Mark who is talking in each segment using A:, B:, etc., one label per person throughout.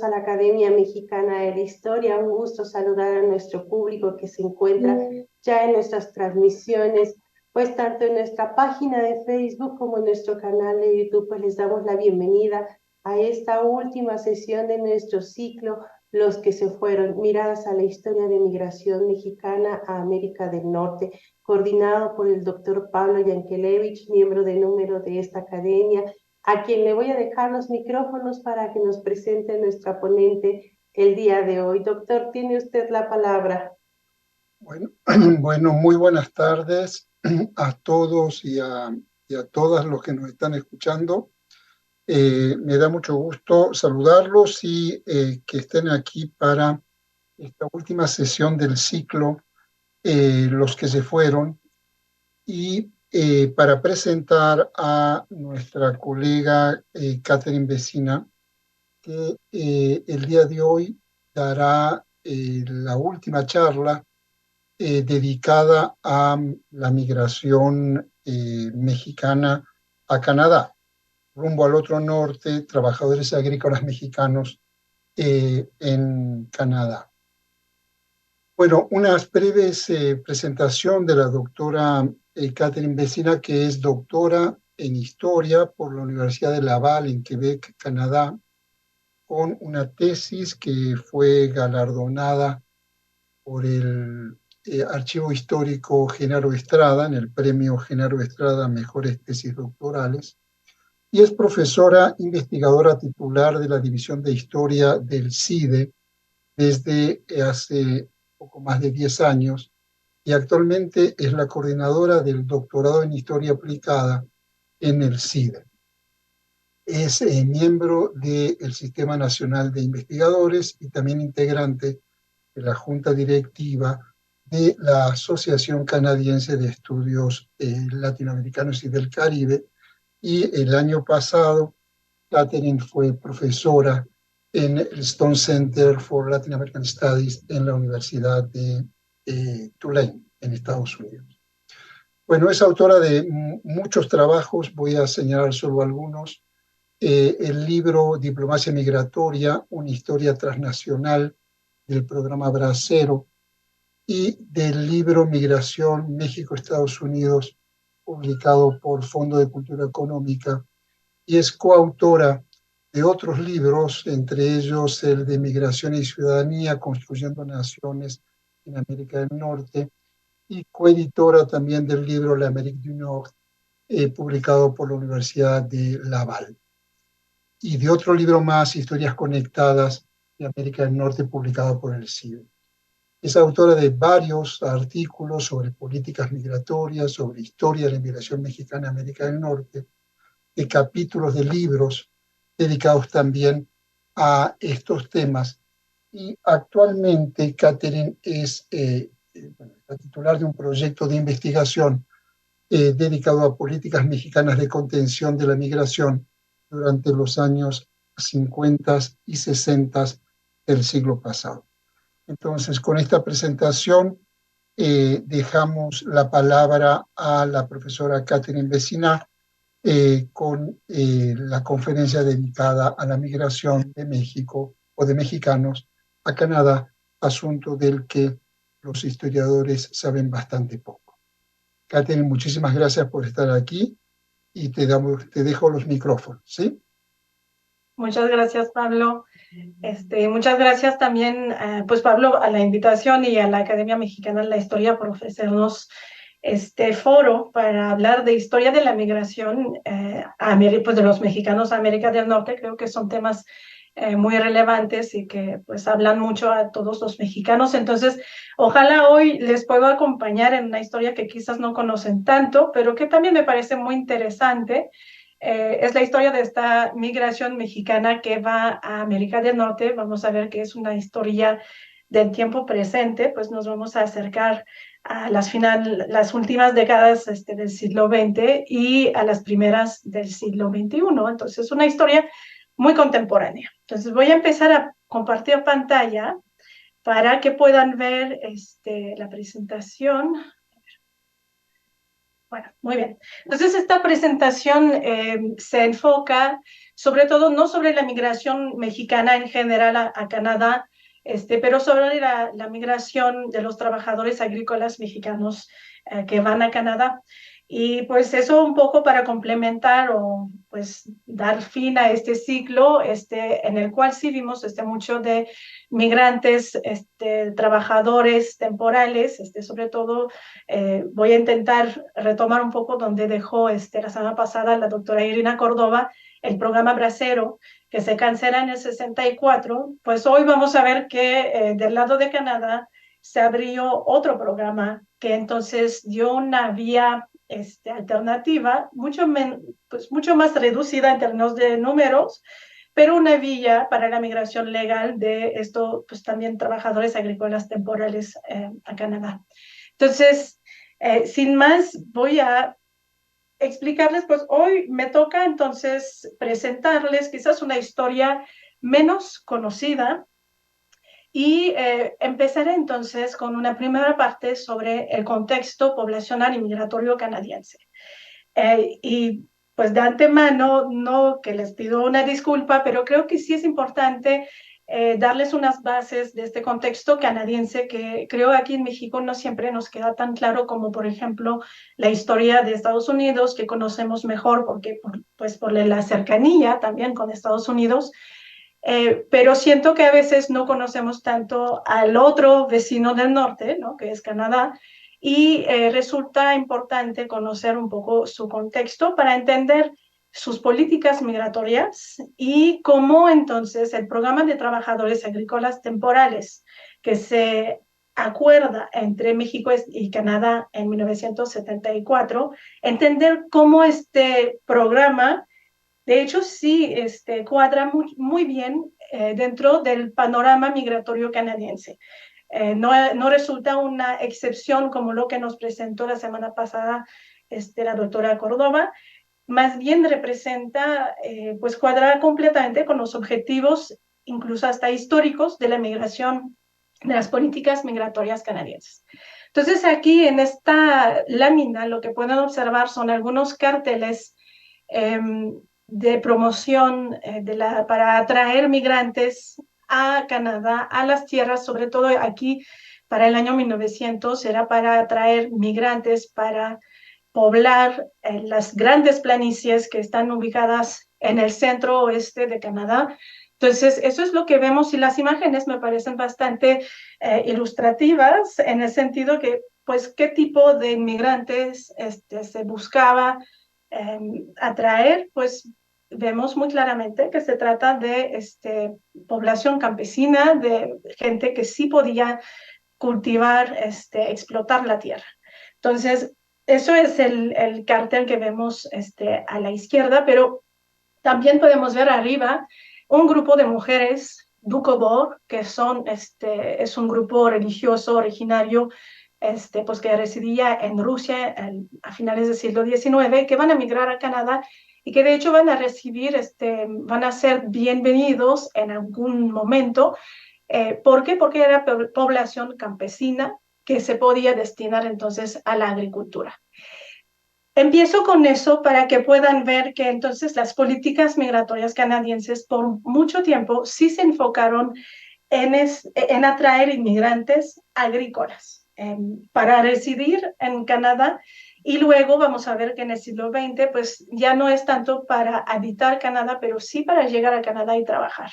A: bienvenidos a la Academia Mexicana de la Historia. Un gusto saludar a nuestro público que se encuentra ya en nuestras transmisiones, pues tanto en nuestra página de Facebook como en nuestro canal de YouTube. Pues les damos la bienvenida a esta última sesión de nuestro ciclo, Los que se fueron, miradas a la historia de migración mexicana a América del Norte, coordinado por el doctor Pablo Yankelevich, miembro de número de esta academia, a quien le voy a dejar los micrófonos para que nos presente nuestra ponente el día de hoy. Doctor, tiene usted la palabra.
B: Bueno, muy buenas tardes a todos y a todas los que nos están escuchando. Me da mucho gusto saludarlos y que estén aquí para esta última sesión del ciclo Los que se fueron, y para presentar a nuestra colega Catherine Vecina, que el día de hoy dará la última charla dedicada a la migración mexicana a Canadá, rumbo al otro norte, trabajadores agrícolas mexicanos en Canadá. Bueno, unas breves presentación de la doctora Catherine Vecina, que es doctora en Historia por la Universidad de Laval en Quebec, Canadá, con una tesis que fue galardonada por el Archivo Histórico Genaro Estrada, en el premio Genaro Estrada Mejores Tesis Doctorales, y es profesora investigadora titular de la División de Historia del CIDE desde hace poco más de 10 años, y actualmente es la coordinadora del doctorado en Historia Aplicada en el CIDE. Es miembro del Sistema Nacional de Investigadores y también integrante de la Junta Directiva de la Asociación Canadiense de Estudios Latinoamericanos y del Caribe, y el año pasado Catherine fue profesora en el Stone Center for Latin American Studies en la Universidad de Tulane, en Estados Unidos. Bueno, es autora de muchos trabajos, voy a señalar solo algunos. El libro Diplomacia Migratoria, una historia transnacional del programa Bracero, y del libro Migración México-Estados Unidos, publicado por Fondo de Cultura Económica, y es coautora de otros libros, entre ellos el de Migración y Ciudadanía, Construyendo Naciones en América del Norte, y coeditora también del libro L'Amérique du Nord, publicado por la Universidad de Laval, y de otro libro más, Historias Conectadas de América del Norte, publicado por el CIDE. Es autora de varios artículos sobre políticas migratorias, sobre historia de la inmigración mexicana a América del Norte, de capítulos de libros dedicados también a estos temas. Y actualmente Catherine es la titular de un proyecto de investigación dedicado a políticas mexicanas de contención de la migración durante los años 50 y 60 del siglo pasado. Entonces, con esta presentación dejamos la palabra a la profesora Catherine Vecina con la conferencia dedicada a la migración de México o de mexicanos a Canadá, asunto del que los historiadores saben bastante poco. Catherine, muchísimas gracias por estar aquí y te dejo los micrófonos, ¿sí?
C: Muchas gracias, Pablo. Muchas gracias también, pues Pablo, a la invitación y a la Academia Mexicana de la Historia por ofrecernos este foro para hablar de historia de la migración pues de los mexicanos a América del Norte. Creo que son temas muy relevantes y que pues hablan mucho a todos los mexicanos. Entonces, ojalá hoy les puedo acompañar en una historia que quizás no conocen tanto, pero que también me parece muy interesante. Es la historia de esta migración mexicana que va a América del Norte. Vamos a ver que es una historia del tiempo presente, pues nos vamos a acercar a las últimas décadas del siglo XX y a las primeras del siglo XXI. Entonces, es una historia muy contemporánea. Entonces, voy a empezar a compartir pantalla para que puedan ver la presentación. Bueno, muy bien. Entonces, esta presentación se enfoca sobre todo, no sobre la migración mexicana en general a Canadá, pero sobre la migración de los trabajadores agrícolas mexicanos que van a Canadá. Y pues eso un poco para complementar o pues dar fin a este ciclo en el cual sí vimos mucho de migrantes, trabajadores temporales, sobre todo voy a intentar retomar un poco donde dejó la semana pasada la doctora Irina Córdoba, el programa Bracero, que se cancela en el 64. Pues hoy vamos a ver que del lado de Canadá se abrió otro programa que entonces dio una vía alternativa, pues mucho más reducida en términos de números, pero una vía para la migración legal de esto, pues también trabajadores agrícolas temporales a Canadá. Entonces, sin más, voy a explicarles, pues hoy me toca entonces presentarles quizás una historia menos conocida y empezaré entonces con una primera parte sobre el contexto poblacional y migratorio canadiense. Y pues de antemano, no que les pido una disculpa, pero creo que sí es importante darles unas bases de este contexto canadiense que creo aquí en México no siempre nos queda tan claro como, por ejemplo, la historia de Estados Unidos, que conocemos mejor porque pues por la cercanía también con Estados Unidos, pero siento que a veces no conocemos tanto al otro vecino del norte, ¿no? Que es Canadá, y resulta importante conocer un poco su contexto para entender sus políticas migratorias y cómo entonces el programa de trabajadores agrícolas temporales que se acuerda entre México y Canadá en 1974, entender cómo este programa de hecho, sí, cuadra muy bien dentro del panorama migratorio canadiense. No resulta una excepción como lo que nos presentó la semana pasada la doctora Córdoba, más bien representa, pues cuadra completamente con los objetivos, incluso hasta históricos, de la migración, de las políticas migratorias canadienses. Entonces, aquí en esta lámina lo que pueden observar son algunos carteles de promoción para atraer migrantes a Canadá, a las tierras, sobre todo aquí para el año 1900, era para atraer migrantes para poblar las grandes planicies que están ubicadas en el centro oeste de Canadá. Entonces, eso es lo que vemos y las imágenes me parecen bastante ilustrativas en el sentido que, pues, qué tipo de inmigrantes se buscaba atraer, pues vemos muy claramente que se trata de población campesina, de gente que sí podía cultivar, explotar la tierra. Entonces, eso es el cartel que vemos a la izquierda, pero también podemos ver arriba un grupo de mujeres Doukhobor, que es un grupo religioso originario pues que residía en Rusia a finales del siglo XIX, que van a migrar a Canadá y que de hecho van a recibir, van a ser bienvenidos en algún momento. ¿Por qué? Porque era población campesina que se podía destinar entonces a la agricultura. Empiezo con eso para que puedan ver que entonces las políticas migratorias canadienses por mucho tiempo sí se enfocaron en atraer inmigrantes agrícolas para residir en Canadá y luego vamos a ver que en el siglo XX pues ya no es tanto para habitar Canadá, pero sí para llegar a Canadá y trabajar.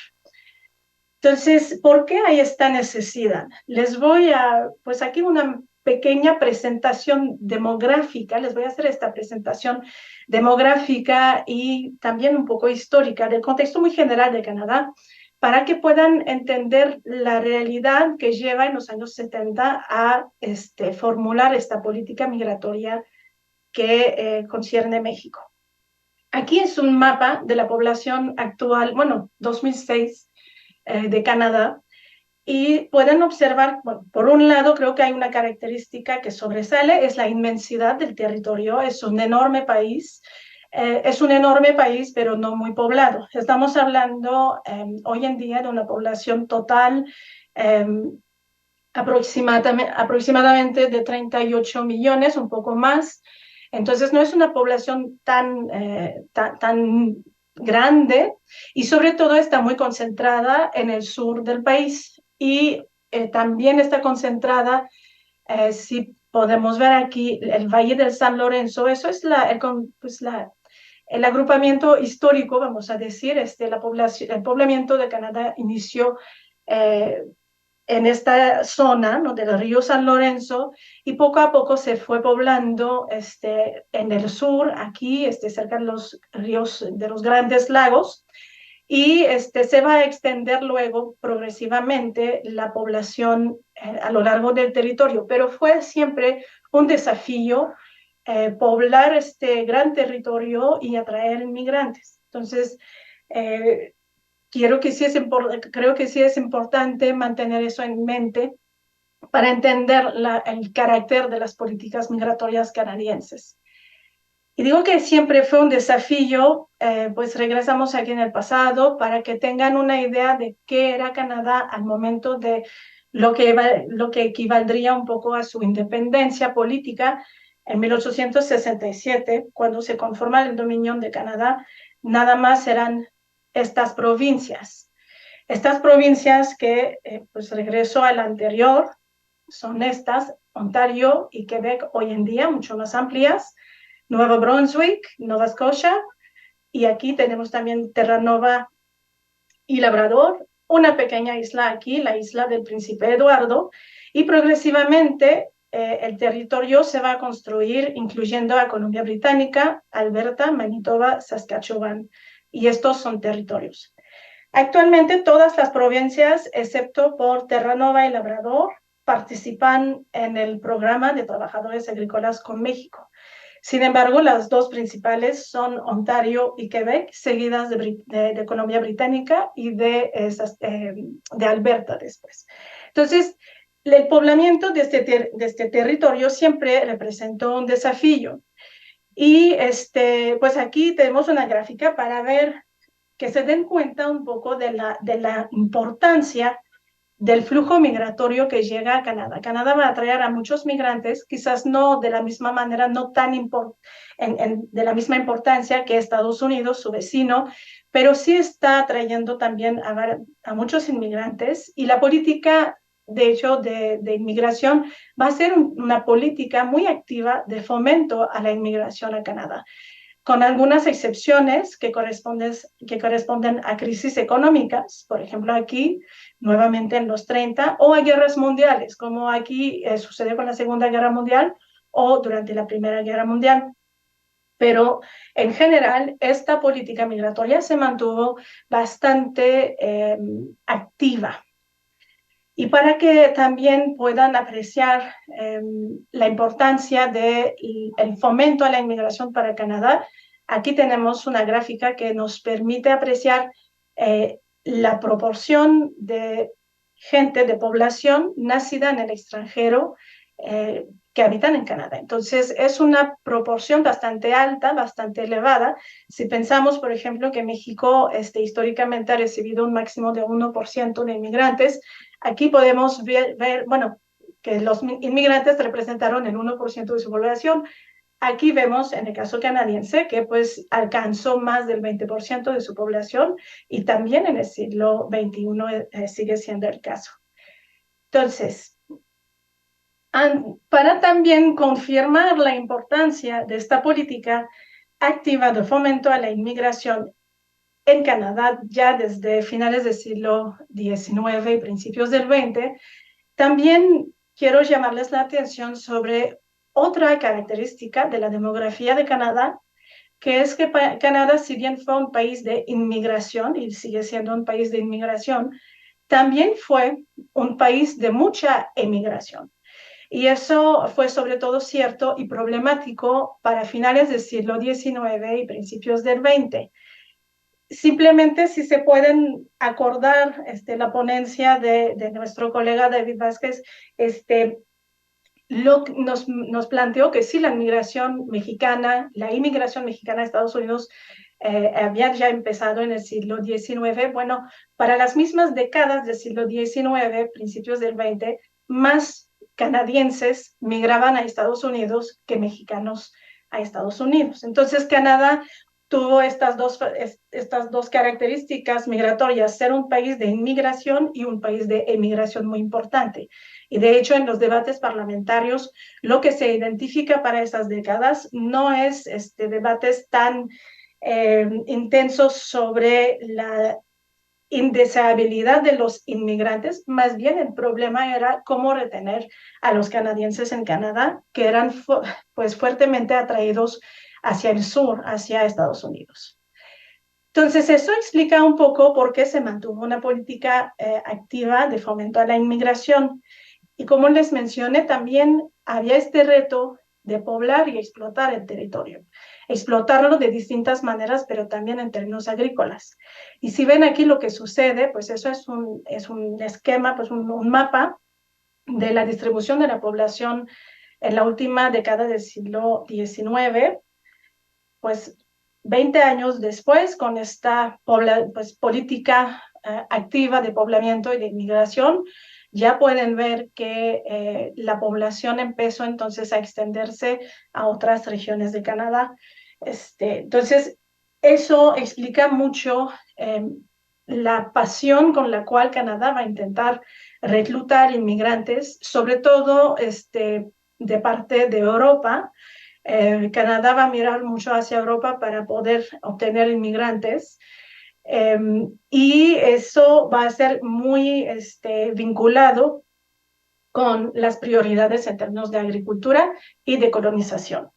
C: Entonces, ¿por qué hay esta necesidad? Les voy a, pues aquí una pequeña presentación demográfica, les voy a hacer esta presentación demográfica y también un poco histórica del contexto muy general de Canadá, para que puedan entender la realidad que lleva en los años 70 a formular esta política migratoria que concierne México. Aquí es un mapa de la población actual, bueno, 2006, de Canadá, y pueden observar, bueno, por un lado creo que hay una característica que sobresale, es la inmensidad del territorio, es un enorme país, pero no muy poblado. Estamos hablando hoy en día de una población total aproximadamente de 38 millones, un poco más, Entonces no es una población tan grande y sobre todo está muy concentrada en el sur del país y también está concentrada, si podemos ver aquí, el Valle del San Lorenzo. Eso es el agrupamiento histórico, vamos a decir. El poblamiento de Canadá inició eh, en esta zona, ¿no?, del río San Lorenzo, y poco a poco se fue poblando en el sur, aquí, cerca de los ríos, de los grandes lagos, y se va a extender luego progresivamente la población a lo largo del territorio, pero fue siempre un desafío poblar este gran territorio y atraer inmigrantes. Entonces, creo que sí es importante mantener eso en mente para entender el carácter de las políticas migratorias canadienses. Y digo que siempre fue un desafío, pues regresamos aquí en el pasado para que tengan una idea de qué era Canadá al momento de lo que equivaldría un poco a su independencia política en 1867, cuando se conforma el Dominión de Canadá. Nada más eran estas provincias. Estas provincias que, pues regreso al anterior, son estas: Ontario y Quebec, hoy en día mucho más amplias, Nuevo Brunswick, Nova Scotia, y aquí tenemos también Terranova y Labrador, una pequeña isla aquí, la isla del Príncipe Eduardo, y progresivamente el territorio se va a construir incluyendo a Columbia Británica, Alberta, Manitoba, Saskatchewan, y estos son territorios. Actualmente todas las provincias, excepto por Terranova y Labrador, participan en el programa de trabajadores agrícolas con México. Sin embargo, las dos principales son Ontario y Quebec, seguidas de Columbia Británica y de Alberta después. Entonces, el poblamiento de este territorio siempre representó un desafío. Y pues aquí tenemos una gráfica para ver, que se den cuenta un poco de la importancia del flujo migratorio que llega a Canadá. Canadá va a atraer a muchos migrantes, quizás no de la misma manera, no tan de la misma importancia que Estados Unidos, su vecino, pero sí está atrayendo también a muchos inmigrantes, y la política, de hecho, de inmigración va a ser una política muy activa de fomento a la inmigración a Canadá, con algunas excepciones que corresponden a crisis económicas, por ejemplo aquí, nuevamente en los 30, o a guerras mundiales, como aquí sucedió con la Segunda Guerra Mundial o durante la Primera Guerra Mundial. Pero en general esta política migratoria se mantuvo bastante activa. Y para que también puedan apreciar la importancia del fomento a la inmigración para Canadá, aquí tenemos una gráfica que nos permite apreciar la proporción de gente, de población nacida en el extranjero que habitan en Canadá. Entonces, es una proporción bastante alta, bastante elevada. Si pensamos, por ejemplo, que México históricamente ha recibido un máximo de 1% de inmigrantes, aquí podemos ver, bueno, que los inmigrantes representaron el 1% de su población. Aquí vemos, en el caso canadiense, que pues alcanzó más del 20% de su población, y también en el siglo XXI sigue siendo el caso. Entonces, para también confirmar la importancia de esta política activa de fomento a la inmigración en Canadá ya desde finales del siglo XIX y principios del XX, también quiero llamarles la atención sobre otra característica de la demografía de Canadá, que es que Canadá, si bien fue un país de inmigración y sigue siendo un país de inmigración, también fue un país de mucha emigración. Y eso fue sobre todo cierto y problemático para finales del siglo XIX y principios del XX. Simplemente, si se pueden acordar, la ponencia de nuestro colega David Vázquez, nos planteó que sí, la inmigración mexicana a Estados Unidos había ya empezado en el siglo XIX. Bueno, para las mismas décadas del siglo XIX, principios del XX, más canadienses migraban a Estados Unidos que mexicanos a Estados Unidos. Entonces, Canadá tuvo estas dos características migratorias, ser un país de inmigración y un país de emigración muy importante. Y de hecho, en los debates parlamentarios, lo que se identifica para esas décadas no es debates tan intensos sobre la indeseabilidad de los inmigrantes, más bien el problema era cómo retener a los canadienses en Canadá, que eran pues fuertemente atraídos hacia el sur, hacia Estados Unidos. Entonces, eso explica un poco por qué se mantuvo una política activa de fomento a la inmigración. Y como les mencioné, también había este reto de poblar y explotar el territorio. Explotarlo de distintas maneras, pero también en términos agrícolas. Y si ven aquí lo que sucede, pues eso es un esquema, pues un mapa de la distribución de la población en la última década del siglo XIX, pues 20 años después, con esta política activa de poblamiento y de inmigración, ya pueden ver que la población empezó entonces a extenderse a otras regiones de Canadá. Entonces, eso explica mucho la pasión con la cual Canadá va a intentar reclutar inmigrantes, sobre todo de parte de Europa. Canadá va a mirar mucho hacia Europa para poder obtener inmigrantes. Y eso va a ser muy vinculado con las prioridades en términos de agricultura y de colonización.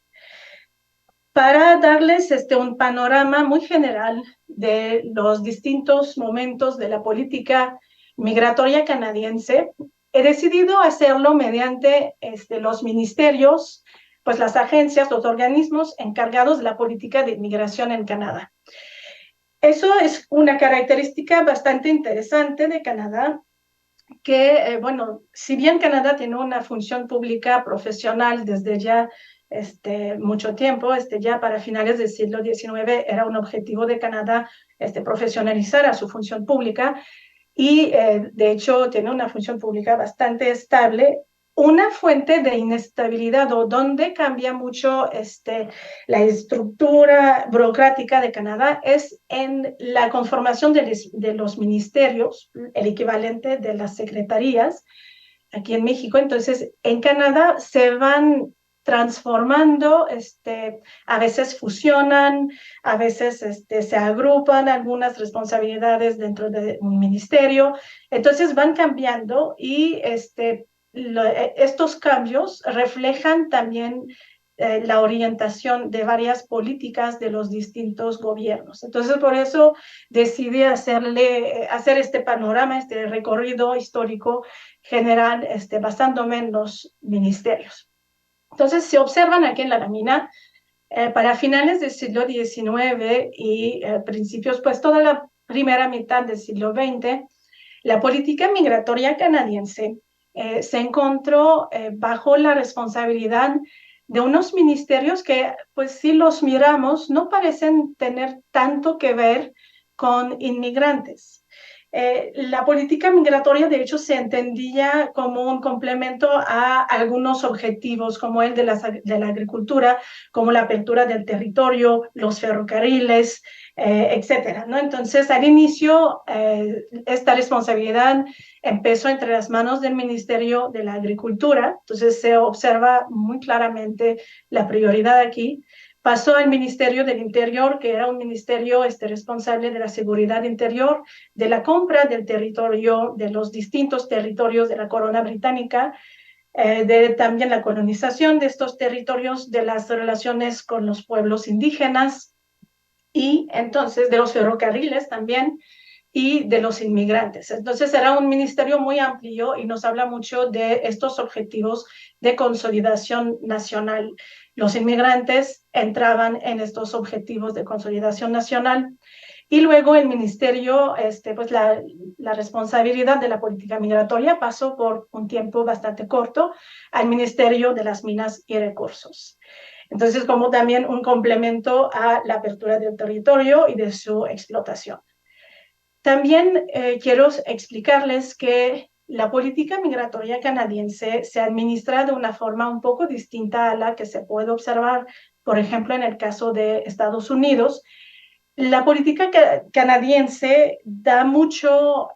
C: Para darles un panorama muy general de los distintos momentos de la política migratoria canadiense, he decidido hacerlo mediante los ministerios, pues las agencias, los organismos encargados de la política de inmigración en Canadá. Eso es una característica bastante interesante de Canadá, que, bueno, si bien Canadá tiene una función pública profesional desde ya mucho tiempo, ya para finales del siglo XIX era un objetivo de Canadá profesionalizar a su función pública y, de hecho, tiene una función pública bastante estable. Una fuente de inestabilidad o donde cambia mucho la estructura burocrática de Canadá es en la conformación de los ministerios, el equivalente de las secretarías aquí en México. Entonces, en Canadá se van transformando, a veces fusionan, a veces se agrupan algunas responsabilidades dentro de un ministerio, entonces van cambiando y estos cambios reflejan también la orientación de varias políticas de los distintos gobiernos. Entonces, por eso decidí hacer este panorama, este recorrido histórico general, basándome en los ministerios. Entonces, se observan aquí en la lámina, para finales del siglo XIX y principios, pues toda la primera mitad del siglo XX, la política migratoria canadiense se encontró bajo la responsabilidad de unos ministerios que, pues si los miramos, no parecen tener tanto que ver con inmigrantes. La política migratoria, de hecho, se entendía como un complemento a algunos objetivos, como el de la agricultura, como la apertura del territorio, los ferrocarriles, etcétera, ¿no? Entonces, al inicio, esta responsabilidad empezó entre las manos del Ministerio de la Agricultura, entonces se observa muy claramente la prioridad aquí. Pasó al Ministerio del Interior, que era un ministerio responsable de la seguridad interior, de la compra del territorio, de los distintos territorios de la corona británica, de también la colonización de estos territorios, de las relaciones con los pueblos indígenas y entonces de los ferrocarriles también y de los inmigrantes. Entonces era un ministerio muy amplio y nos habla mucho de estos objetivos de consolidación nacional. Los inmigrantes entraban en estos objetivos de consolidación nacional y luego el ministerio, pues la responsabilidad de la política migratoria pasó por un tiempo bastante corto al Ministerio de las Minas y Recursos. Entonces, como también un complemento a la apertura del territorio y de su explotación. También quiero explicarles que la política migratoria canadiense se administra de una forma un poco distinta a la que se puede observar Por ejemplo, en el caso de Estados Unidos, la política canadiense da mucho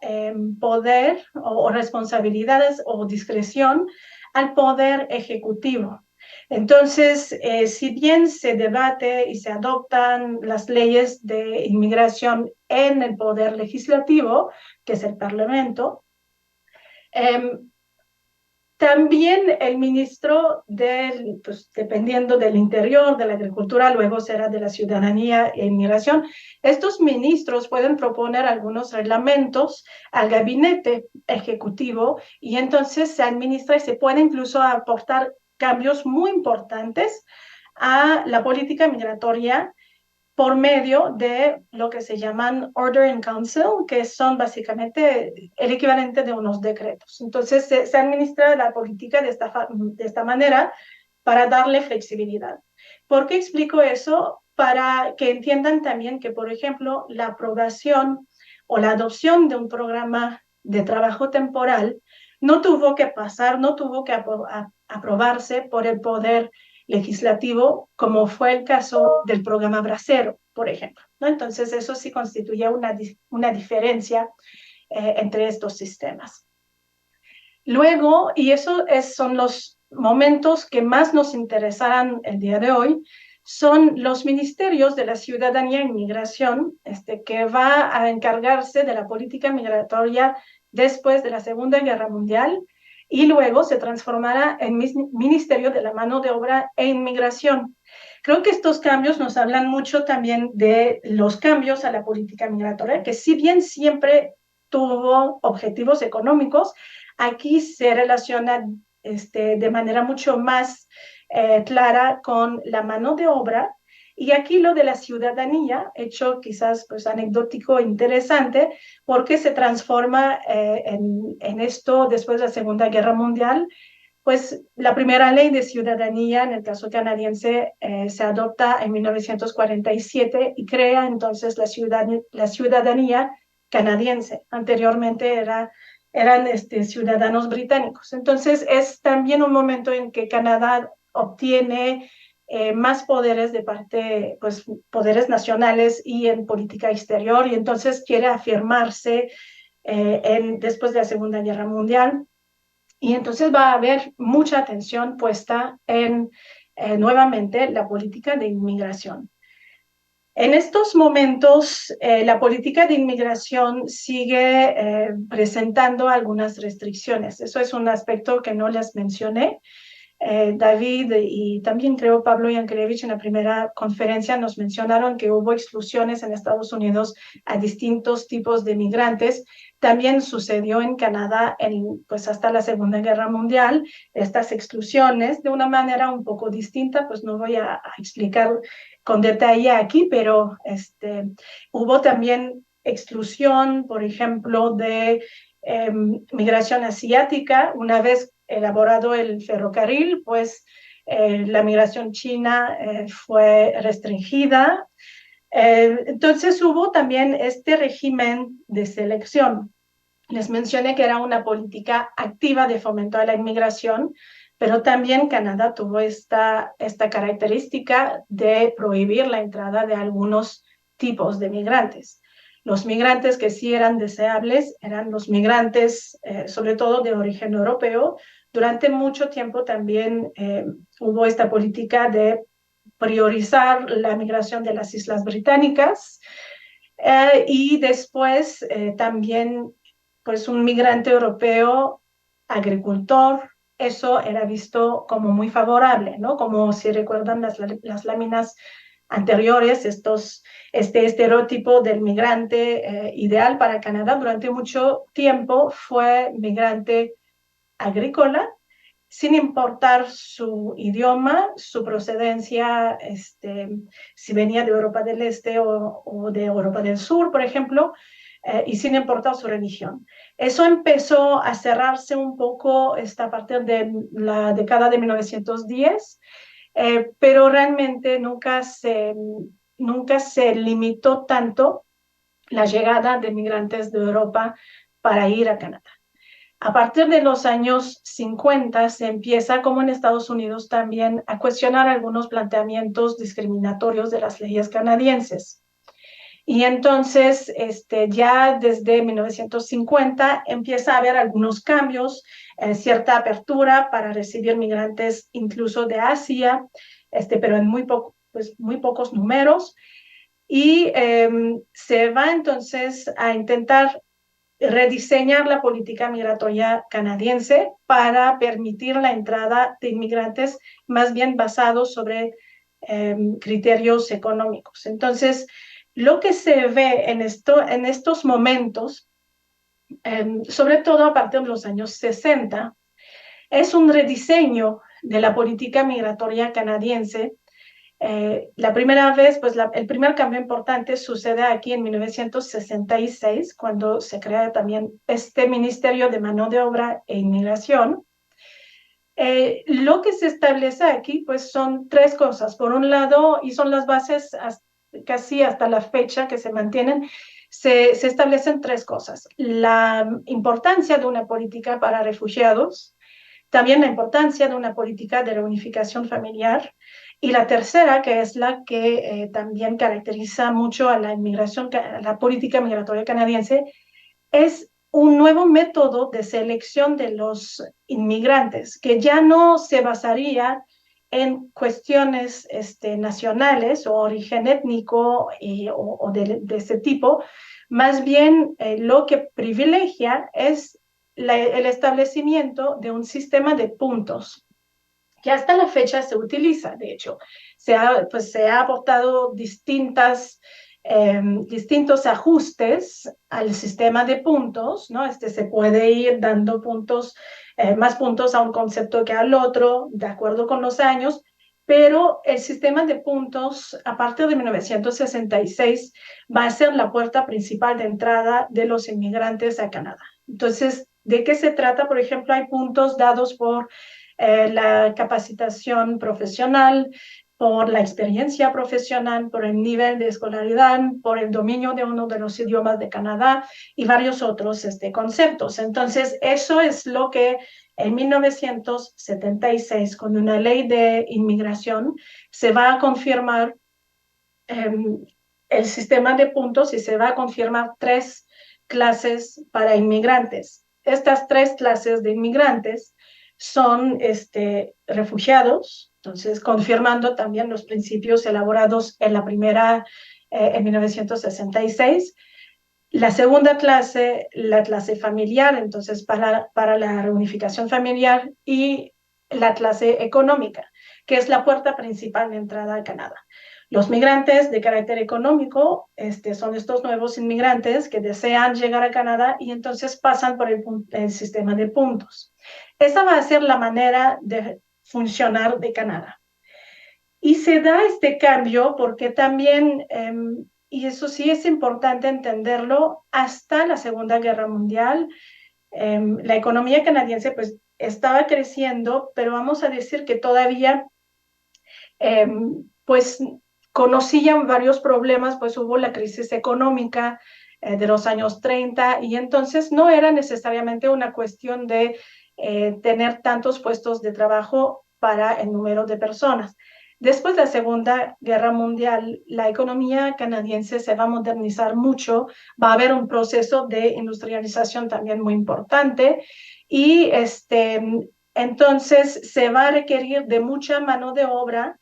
C: poder o responsabilidades o discreción al poder ejecutivo. Entonces, si bien se debate y se adoptan las leyes de inmigración en el poder legislativo, que es el Parlamento, también el ministro pues, dependiendo del interior, de la agricultura, luego será de la ciudadanía e inmigración. Estos ministros pueden proponer algunos reglamentos al gabinete ejecutivo y entonces se administra y se puede incluso aportar cambios muy importantes a la política migratoria por medio de lo que se llaman Order in Council, que son básicamente el equivalente de unos decretos. Entonces, se administra la política de esta manera para darle flexibilidad. ¿Por qué explico eso? Para que entiendan también que, por ejemplo, la aprobación o la adopción de un programa de trabajo temporal no tuvo que pasar, no tuvo que aprobarse por el poder legislativo, como fue el caso del programa Bracero, por ejemplo, ¿no? Entonces, eso sí constituye una diferencia entre estos sistemas. Luego, y eso son los momentos que más nos interesarán el día de hoy, son los ministerios de la ciudadanía e inmigración, que va a encargarse de la política migratoria después de la Segunda Guerra Mundial, y luego se transformará en Ministerio de la Mano de Obra e Inmigración. Creo que estos cambios nos hablan mucho también de los cambios a la política migratoria, que si bien siempre tuvo objetivos económicos, aquí se relaciona de manera mucho más clara con la mano de obra. Y aquí lo de la ciudadanía, hecho quizás pues anecdótico, interesante, porque se transforma en esto después de la Segunda Guerra Mundial. Pues la primera ley de ciudadanía, en el caso canadiense, se adopta en 1947 y crea entonces la ciudadanía canadiense. Anteriormente eran ciudadanos británicos. Entonces es también un momento en que Canadá obtiene más poderes de parte, pues poderes nacionales y en política exterior, y entonces quiere afirmarse después de la Segunda Guerra Mundial. Y entonces va a haber mucha atención puesta en nuevamente la política de inmigración. En estos momentos, la política de inmigración sigue presentando algunas restricciones. Eso es un aspecto que no les mencioné. David y también creo Pablo Yankelevich en la primera conferencia nos mencionaron que hubo exclusiones en Estados Unidos a distintos tipos de migrantes. También sucedió en Canadá pues hasta la Segunda Guerra Mundial, estas exclusiones de una manera un poco distinta, pues no voy a explicar con detalle aquí, pero hubo también exclusión, por ejemplo, de migración asiática. Una vez elaborado el ferrocarril, pues la migración china fue restringida. Entonces hubo también este régimen de selección. Les mencioné que era una política activa de fomento a la inmigración, pero también Canadá tuvo esta característica de prohibir la entrada de algunos tipos de migrantes. Los migrantes que sí eran deseables eran los migrantes, sobre todo de origen europeo. Durante mucho tiempo también hubo esta política de priorizar la migración de las Islas Británicas y después también pues un migrante europeo agricultor, eso era visto como muy favorable, ¿no? Como si recuerdan las láminas anteriores, este estereotipo del migrante ideal para Canadá durante mucho tiempo fue migrante agrícola, sin importar su idioma, su procedencia, si venía de Europa del Este o de Europa del Sur, por ejemplo, y sin importar su religión. Eso empezó a cerrarse un poco a partir de la década de 1910, pero realmente nunca se limitó tanto la llegada de migrantes de Europa para ir a Canadá. A partir de los años 50 se empieza, como en Estados Unidos también, a cuestionar algunos planteamientos discriminatorios de las leyes canadienses. Y entonces, ya desde 1950 empieza a haber algunos cambios, cierta apertura para recibir migrantes incluso de Asia, pero en muy pocos números. Y se va entonces a intentar rediseñar la política migratoria canadiense para permitir la entrada de inmigrantes más bien basados sobre criterios económicos. Entonces, lo que se ve en estos momentos, sobre todo a partir de los años 60, es un rediseño de la política migratoria canadiense. La primera vez, pues el primer cambio importante sucede aquí en 1966, cuando se crea también este Ministerio de Mano de Obra e Inmigración. Lo que se establece aquí, pues son tres cosas. Por un lado, y son las bases casi hasta la fecha que se mantienen, se establecen tres cosas. La importancia de una política para refugiados, también la importancia de una política de reunificación familiar, y la tercera, que es la que también caracteriza mucho a la inmigración, a la política migratoria canadiense, es un nuevo método de selección de los inmigrantes, que ya no se basaría en cuestiones nacionales o origen étnico o de ese tipo. Más bien, lo que privilegia es el establecimiento de un sistema de puntos, que hasta la fecha se utiliza. De hecho, se ha aportado distintos ajustes al sistema de puntos, ¿no? Se puede ir dando puntos, más puntos a un concepto que al otro, de acuerdo con los años, pero el sistema de puntos, a partir de 1966, va a ser la puerta principal de entrada de los inmigrantes a Canadá. Entonces, ¿de qué se trata? Por ejemplo, hay puntos dados por la capacitación profesional, por la experiencia profesional, por el nivel de escolaridad, por el dominio de uno de los idiomas de Canadá y varios otros conceptos. Entonces, eso es lo que en 1976, con una ley de inmigración, se va a confirmar el sistema de puntos y se va a confirmar tres clases para inmigrantes. Estas tres clases de inmigrantes son refugiados, entonces confirmando también los principios elaborados en la primera, en 1966. La segunda clase, la clase familiar, entonces para la reunificación familiar, y la clase económica, que es la puerta principal de entrada a Canadá. Los migrantes de carácter económico son estos nuevos inmigrantes que desean llegar a Canadá y entonces pasan por el sistema de puntos. Esa va a ser la manera de funcionar de Canadá. Y se da este cambio porque también, y eso sí es importante entenderlo, hasta la Segunda Guerra Mundial, la economía canadiense pues estaba creciendo, pero vamos a decir que todavía pues conocían varios problemas, pues hubo la crisis económica de los años 30 y entonces no era necesariamente una cuestión de tener tantos puestos de trabajo para el número de personas. Después de la Segunda Guerra Mundial, la economía canadiense se va a modernizar mucho, va a haber un proceso de industrialización también muy importante y entonces se va a requerir de mucha mano de obra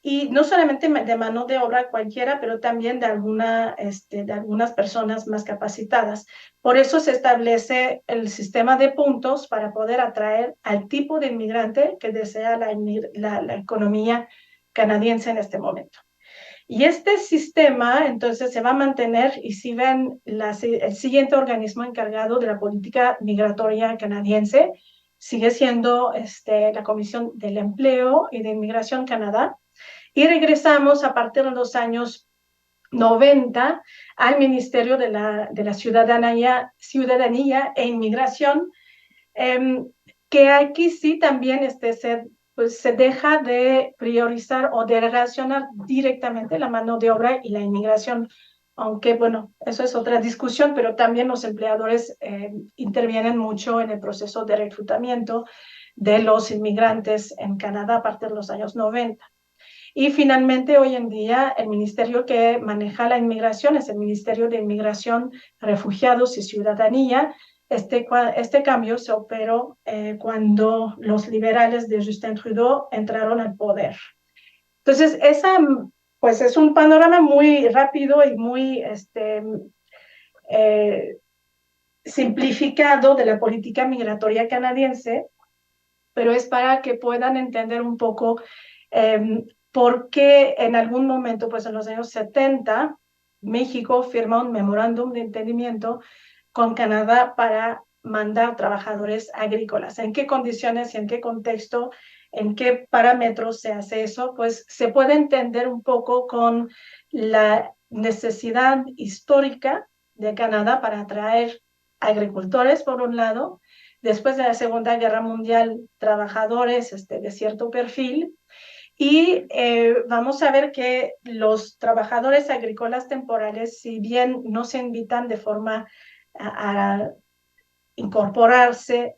C: y no solamente de mano de obra cualquiera, pero también de algunas personas más capacitadas. Por eso se establece el sistema de puntos para poder atraer al tipo de inmigrante que desea la economía canadiense en este momento. Y este sistema entonces se va a mantener y si ven el siguiente organismo encargado de la política migratoria canadiense sigue siendo la Comisión del Empleo y de Inmigración Canadá. Y regresamos a partir de los años 90 al Ministerio de la Ciudadanía e Inmigración, que aquí sí también se deja de priorizar o de relacionar directamente la mano de obra y la inmigración aunque bueno, eso es otra discusión, pero también los empleadores intervienen mucho en el proceso de reclutamiento de los inmigrantes en Canadá a partir de los años 90. Y finalmente, hoy en día, el ministerio que maneja la inmigración es el Ministerio de Inmigración, Refugiados y Ciudadanía. Este cambio se operó cuando los liberales de Justin Trudeau entraron al poder. Entonces, pues es un panorama muy rápido y muy simplificado de la política migratoria canadiense, pero es para que puedan entender un poco por qué en algún momento, pues en los años 70, México firma un memorándum de entendimiento con Canadá para mandar trabajadores agrícolas. ¿En qué condiciones y en qué contexto, en qué parámetros se hace eso? Pues se puede entender un poco con la necesidad histórica de Canadá para atraer agricultores, por un lado, después de la Segunda Guerra Mundial, trabajadores de cierto perfil, y vamos a ver que los trabajadores agrícolas temporales, si bien no se invitan de forma a incorporarse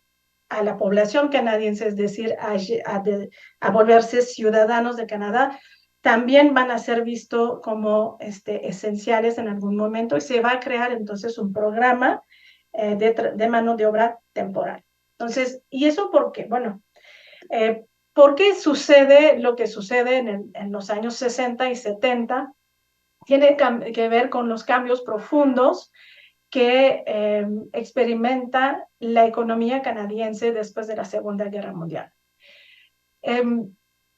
C: a la población canadiense, es decir, a volverse ciudadanos de Canadá, también van a ser vistos como esenciales en algún momento y se va a crear entonces un programa de mano de obra temporal. Entonces, ¿y eso por qué? Bueno, ¿por qué sucede lo que sucede en los años 60 y 70? Tiene que ver con los cambios profundos que experimenta la economía canadiense después de la Segunda Guerra Mundial.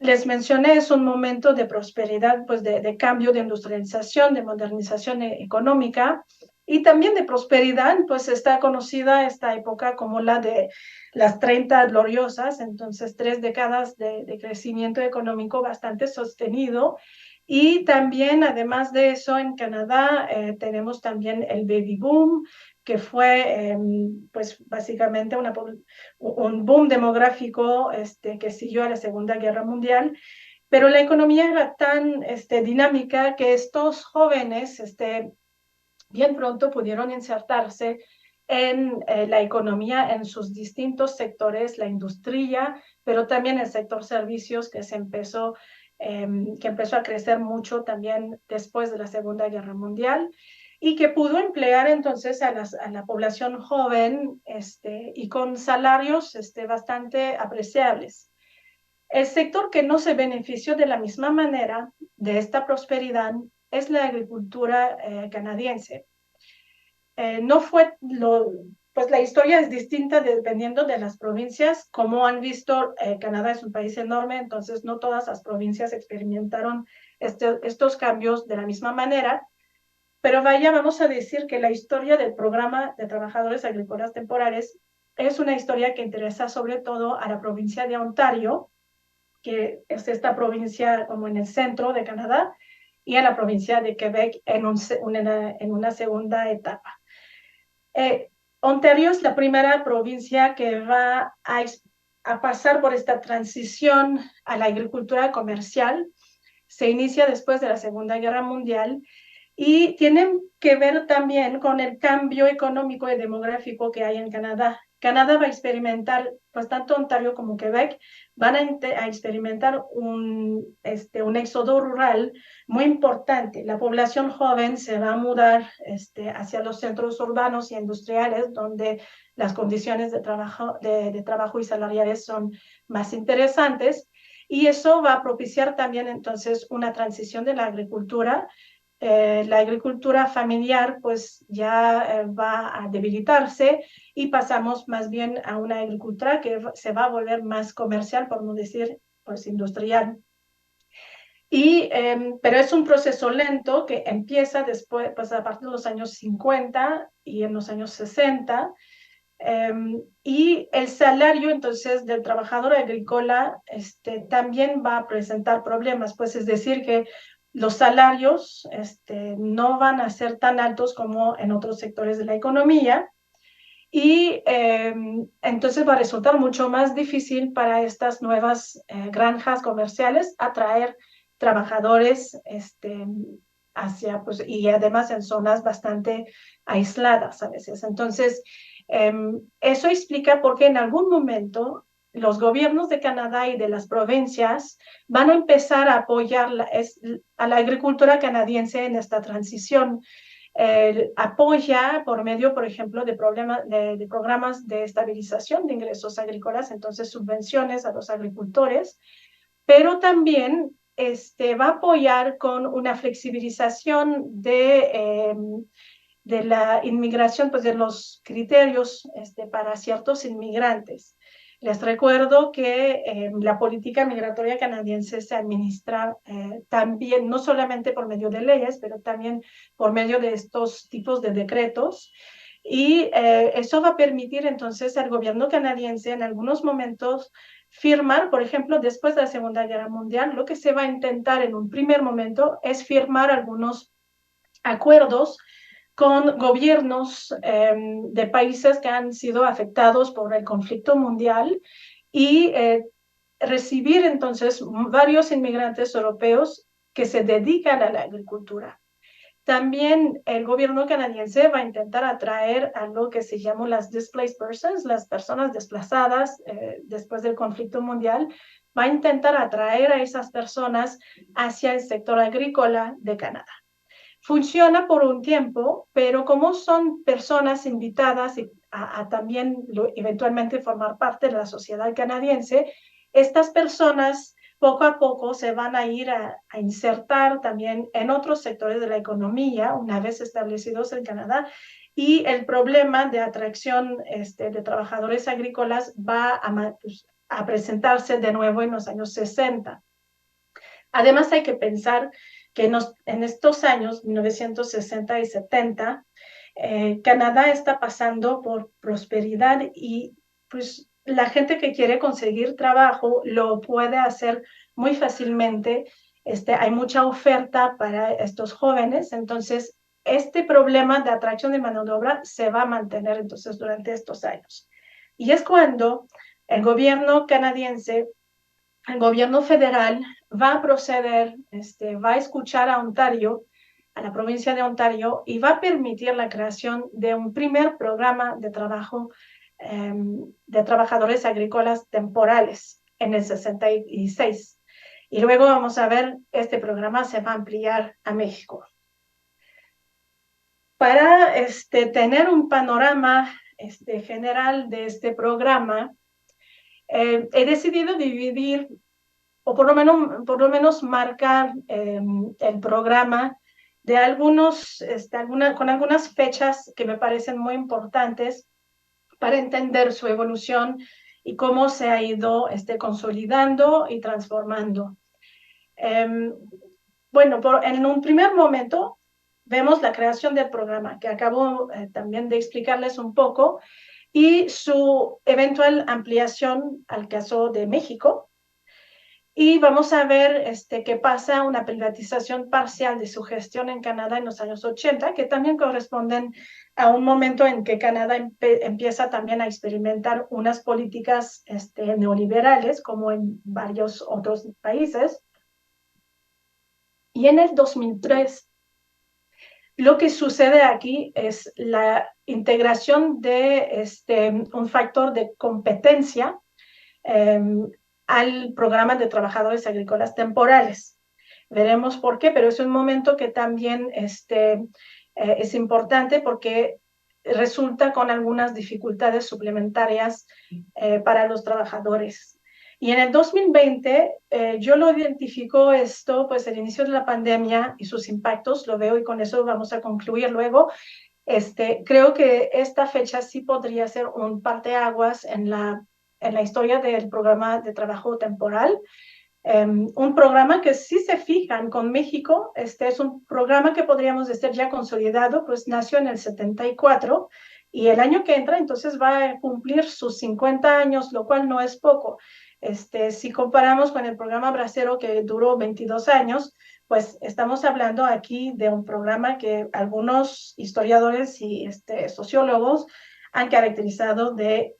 C: Les mencioné, es un momento de prosperidad, pues de cambio, de industrialización, de modernización económica y también de prosperidad, pues está conocida esta época como la de las 30 gloriosas, entonces 3 décadas de crecimiento económico bastante sostenido. Y también, además de eso, en Canadá tenemos también el baby boom, que fue pues básicamente un boom demográfico que siguió a la Segunda Guerra Mundial, pero la economía era tan dinámica que estos jóvenes bien pronto pudieron insertarse en la economía en sus distintos sectores, la industria, pero también el sector servicios que empezó a crecer mucho también después de la Segunda Guerra Mundial y que pudo emplear entonces a la población joven y con salarios bastante apreciables. El sector que no se benefició de la misma manera de esta prosperidad es la agricultura canadiense. No fue pues la historia es distinta dependiendo de las provincias. Como han visto, Canadá es un país enorme, entonces no todas las provincias experimentaron estos cambios de la misma manera. Pero vamos a decir que la historia del programa de trabajadores agrícolas temporales es una historia que interesa sobre todo a la provincia de Ontario, que es esta provincia como en el centro de Canadá, y a la provincia de Quebec en una segunda etapa. Ontario es la primera provincia que va a pasar por esta transición a la agricultura comercial. Se inicia después de la Segunda Guerra Mundial y tienen que ver también con el cambio económico y demográfico que hay en Canadá. Canadá va a experimentar, pues tanto Ontario como Quebec, van a experimentar un éxodo rural muy importante. La población joven se va a mudar hacia los centros urbanos y industriales, donde las condiciones de trabajo y salariales son más interesantes, y eso va a propiciar también entonces una transición de la agricultura. La agricultura familiar pues ya va a debilitarse y pasamos más bien a una agricultura que se va a volver más comercial, por no decir pues industrial. Pero es un proceso lento que empieza después, pues a partir de los años 50 y en los años 60. Y el salario entonces del trabajador agrícola también va a presentar problemas, pues es decir que los salarios no van a ser tan altos como en otros sectores de la economía y entonces va a resultar mucho más difícil para estas nuevas granjas comerciales atraer trabajadores hacia, pues, y además en zonas bastante aisladas a veces. Entonces, eso explica por qué en algún momento los gobiernos de Canadá y de las provincias van a empezar a apoyar a la agricultura canadiense en esta transición. Apoya por medio, por ejemplo, de programas de estabilización de ingresos agrícolas, entonces subvenciones a los agricultores, pero también va a apoyar con una flexibilización de la inmigración, pues de los criterios para ciertos inmigrantes. Les recuerdo que la política migratoria canadiense se administra también, no solamente por medio de leyes, pero también por medio de estos tipos de decretos. Y eso va a permitir entonces al gobierno canadiense en algunos momentos firmar, por ejemplo, después de la Segunda Guerra Mundial, lo que se va a intentar en un primer momento es firmar algunos acuerdos con gobiernos de países que han sido afectados por el conflicto mundial y recibir entonces varios inmigrantes europeos que se dedican a la agricultura. También el gobierno canadiense va a intentar atraer a lo que se llama las displaced persons, las personas desplazadas después del conflicto mundial, va a intentar atraer a esas personas hacia el sector agrícola de Canadá. Funciona por un tiempo, pero como son personas invitadas a también eventualmente formar parte de la sociedad canadiense, estas personas poco a poco se van a ir a insertar también en otros sectores de la economía, una vez establecidos en Canadá, y el problema de atracción de trabajadores agrícolas va a presentarse de nuevo en los años 60. Además, hay que pensar que en estos años, 1960 y 70, Canadá está pasando por prosperidad y pues la gente que quiere conseguir trabajo lo puede hacer muy fácilmente. Hay mucha oferta para estos jóvenes, entonces este problema de atracción de mano de obra se va a mantener entonces durante estos años. Y es cuando el gobierno canadiense, el gobierno federal va a proceder, va a escuchar a Ontario, a la provincia de Ontario, y va a permitir la creación de un primer programa de trabajo de trabajadores agrícolas temporales en el 66. Y luego vamos a ver, este programa se va a ampliar a México. Para tener un panorama general de este programa, he decidido dividir o por lo menos marcar el programa de con algunas fechas que me parecen muy importantes para entender su evolución y cómo se ha ido consolidando y transformando. Bueno, en un primer momento vemos la creación del programa, que acabo también de explicarles un poco, y su eventual ampliación al caso de México. Y vamos a ver qué pasa, una privatización parcial de su gestión en Canadá en los años 80, que también corresponden a un momento en que Canadá empieza también a experimentar unas políticas neoliberales, como en varios otros países. Y en el 2003, lo que sucede aquí es la integración de un factor de competencia al programa de trabajadores agrícolas temporales. Veremos por qué, pero es un momento que también es importante porque resulta con algunas dificultades suplementarias para los trabajadores. Y en el 2020, yo lo identifico esto, pues el inicio de la pandemia y sus impactos, lo veo y con eso vamos a concluir luego. Creo que esta fecha sí podría ser un parteaguas en la historia del programa de trabajo temporal. Un programa que si se fijan con México, es un programa que podríamos decir ya consolidado, pues nació en el 74 y el año que entra entonces va a cumplir sus 50 años, lo cual no es poco. Si comparamos con el programa Bracero que duró 22 años, pues estamos hablando aquí de un programa que algunos historiadores y sociólogos han caracterizado de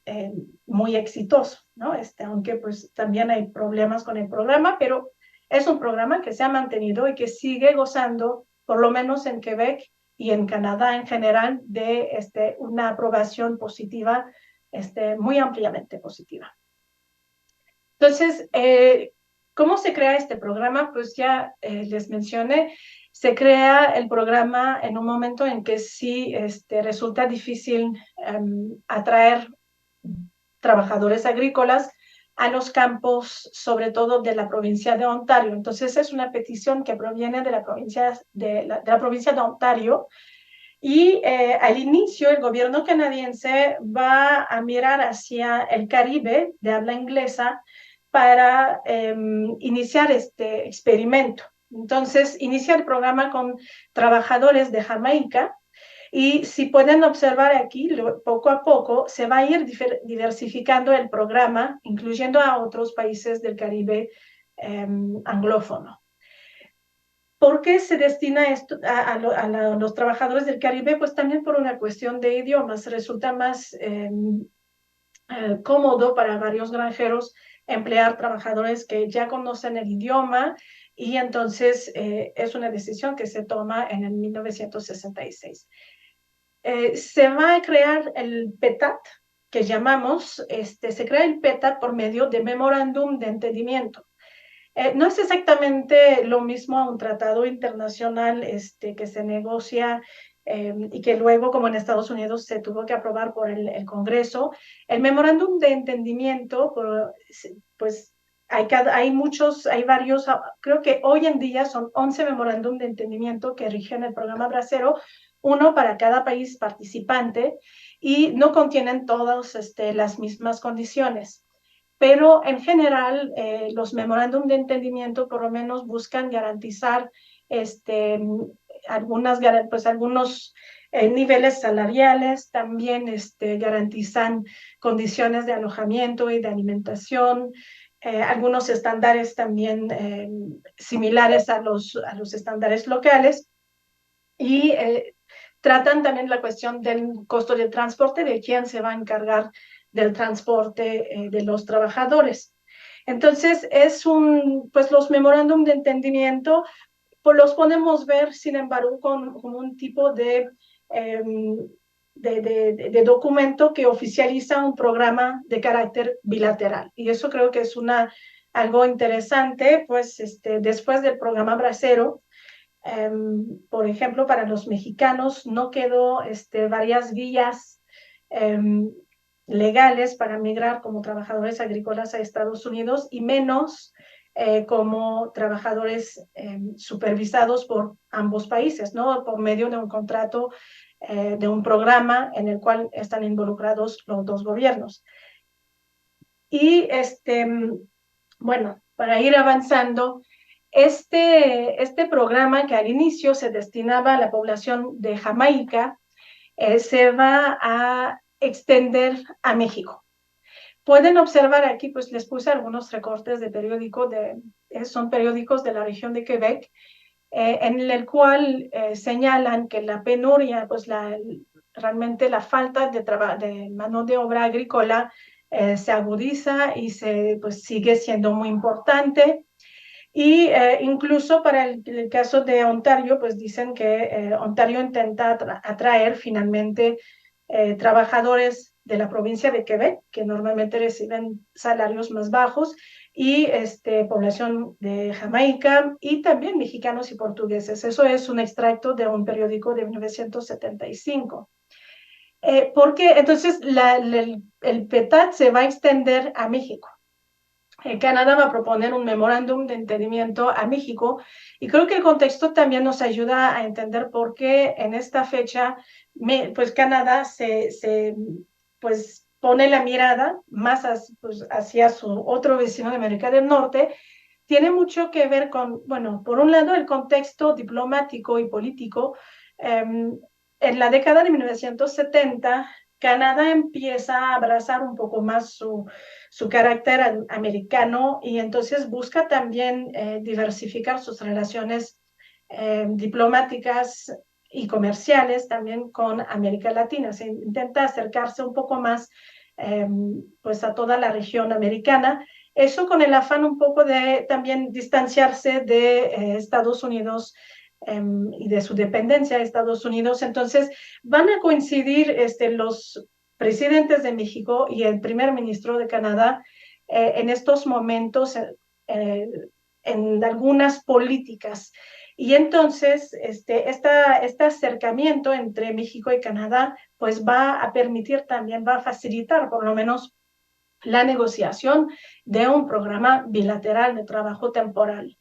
C: muy exitoso, ¿no? Aunque pues también hay problemas con el programa, pero es un programa que se ha mantenido y que sigue gozando por lo menos en Quebec y en Canadá en general, de una aprobación positiva, muy ampliamente positiva. Entonces, ¿cómo se crea este programa? Pues ya les mencioné, se crea el programa en un momento en que sí resulta difícil atraer trabajadores agrícolas a los campos, sobre todo de la provincia de Ontario. Entonces, es una petición que proviene de la provincia de Ontario. Y al inicio, el gobierno canadiense va a mirar hacia el Caribe de habla inglesa para iniciar este experimento. Entonces, inicia el programa con trabajadores de Jamaica y si pueden observar aquí, poco a poco se va a ir diversificando el programa, incluyendo a otros países del Caribe anglófono. ¿Por qué se destina esto a los trabajadores del Caribe? Pues también por una cuestión de idiomas. Resulta más cómodo para varios granjeros emplear trabajadores que ya conocen el idioma y entonces es una decisión que se toma en el 1966. Se va a crear el PETAT, que llamamos, se crea el PETAT por medio de memorándum de entendimiento. No es exactamente lo mismo a un tratado internacional que se negocia y que luego, como en Estados Unidos, se tuvo que aprobar por el Congreso. El memorándum de entendimiento, pues hay varios, creo que hoy en día son 11 memorándum de entendimiento que rigen el programa Bracero, uno para cada país participante, y no contienen todas las mismas condiciones. Pero en general, los memorándum de entendimiento por lo menos buscan garantizar algunos niveles salariales, también garantizan condiciones de alojamiento y de alimentación, algunos estándares también similares a los estándares locales, y tratan también la cuestión del costo del transporte, de quién se va a encargar del transporte de los trabajadores. Entonces, pues los memorándum de entendimiento, pues los podemos ver, sin embargo, como un tipo de documento que oficializa un programa de carácter bilateral. Y eso creo que es algo interesante, pues después del programa Bracero, por ejemplo, para los mexicanos no quedó varias vías legales para migrar como trabajadores agrícolas a Estados Unidos y menos como trabajadores supervisados por ambos países, ¿no? Por medio de un contrato, de un programa en el cual están involucrados los dos gobiernos. Y bueno, para ir avanzando, este programa que al inicio se destinaba a la población de Jamaica, se va a extender a México. Pueden observar aquí, pues les puse algunos recortes de periódico, son periódicos de la región de Quebec, en el cual señalan que la penuria, pues realmente la falta de mano de obra agrícola se agudiza y pues sigue siendo muy importante. Y incluso para el caso de Ontario, pues dicen que Ontario intenta atraer finalmente trabajadores de la provincia de Quebec, que normalmente reciben salarios más bajos, y población de Jamaica y también mexicanos y portugueses. Eso es un extracto de un periódico de 1975. Porque entonces el PETAT se va a extender a México. Canadá va a proponer un memorándum de entendimiento a México y creo que el contexto también nos ayuda a entender por qué en esta fecha pues Canadá pues pone la mirada más hacia su otro vecino de América del Norte. Tiene mucho que ver con, bueno, por un lado el contexto diplomático y político. En la década de 1970, Canadá empieza a abrazar un poco más su carácter americano y entonces busca también diversificar sus relaciones diplomáticas y comerciales también con América Latina. Se intenta acercarse un poco más pues a toda la región americana. Eso con el afán un poco de también distanciarse de Estados Unidos y de su dependencia de Estados Unidos. Entonces, van a coincidir los presidentes de México y el primer ministro de Canadá en estos momentos en algunas políticas. Y entonces, este acercamiento entre México y Canadá, pues va a permitir también, va a facilitar por lo menos la negociación de un programa bilateral de trabajo temporal.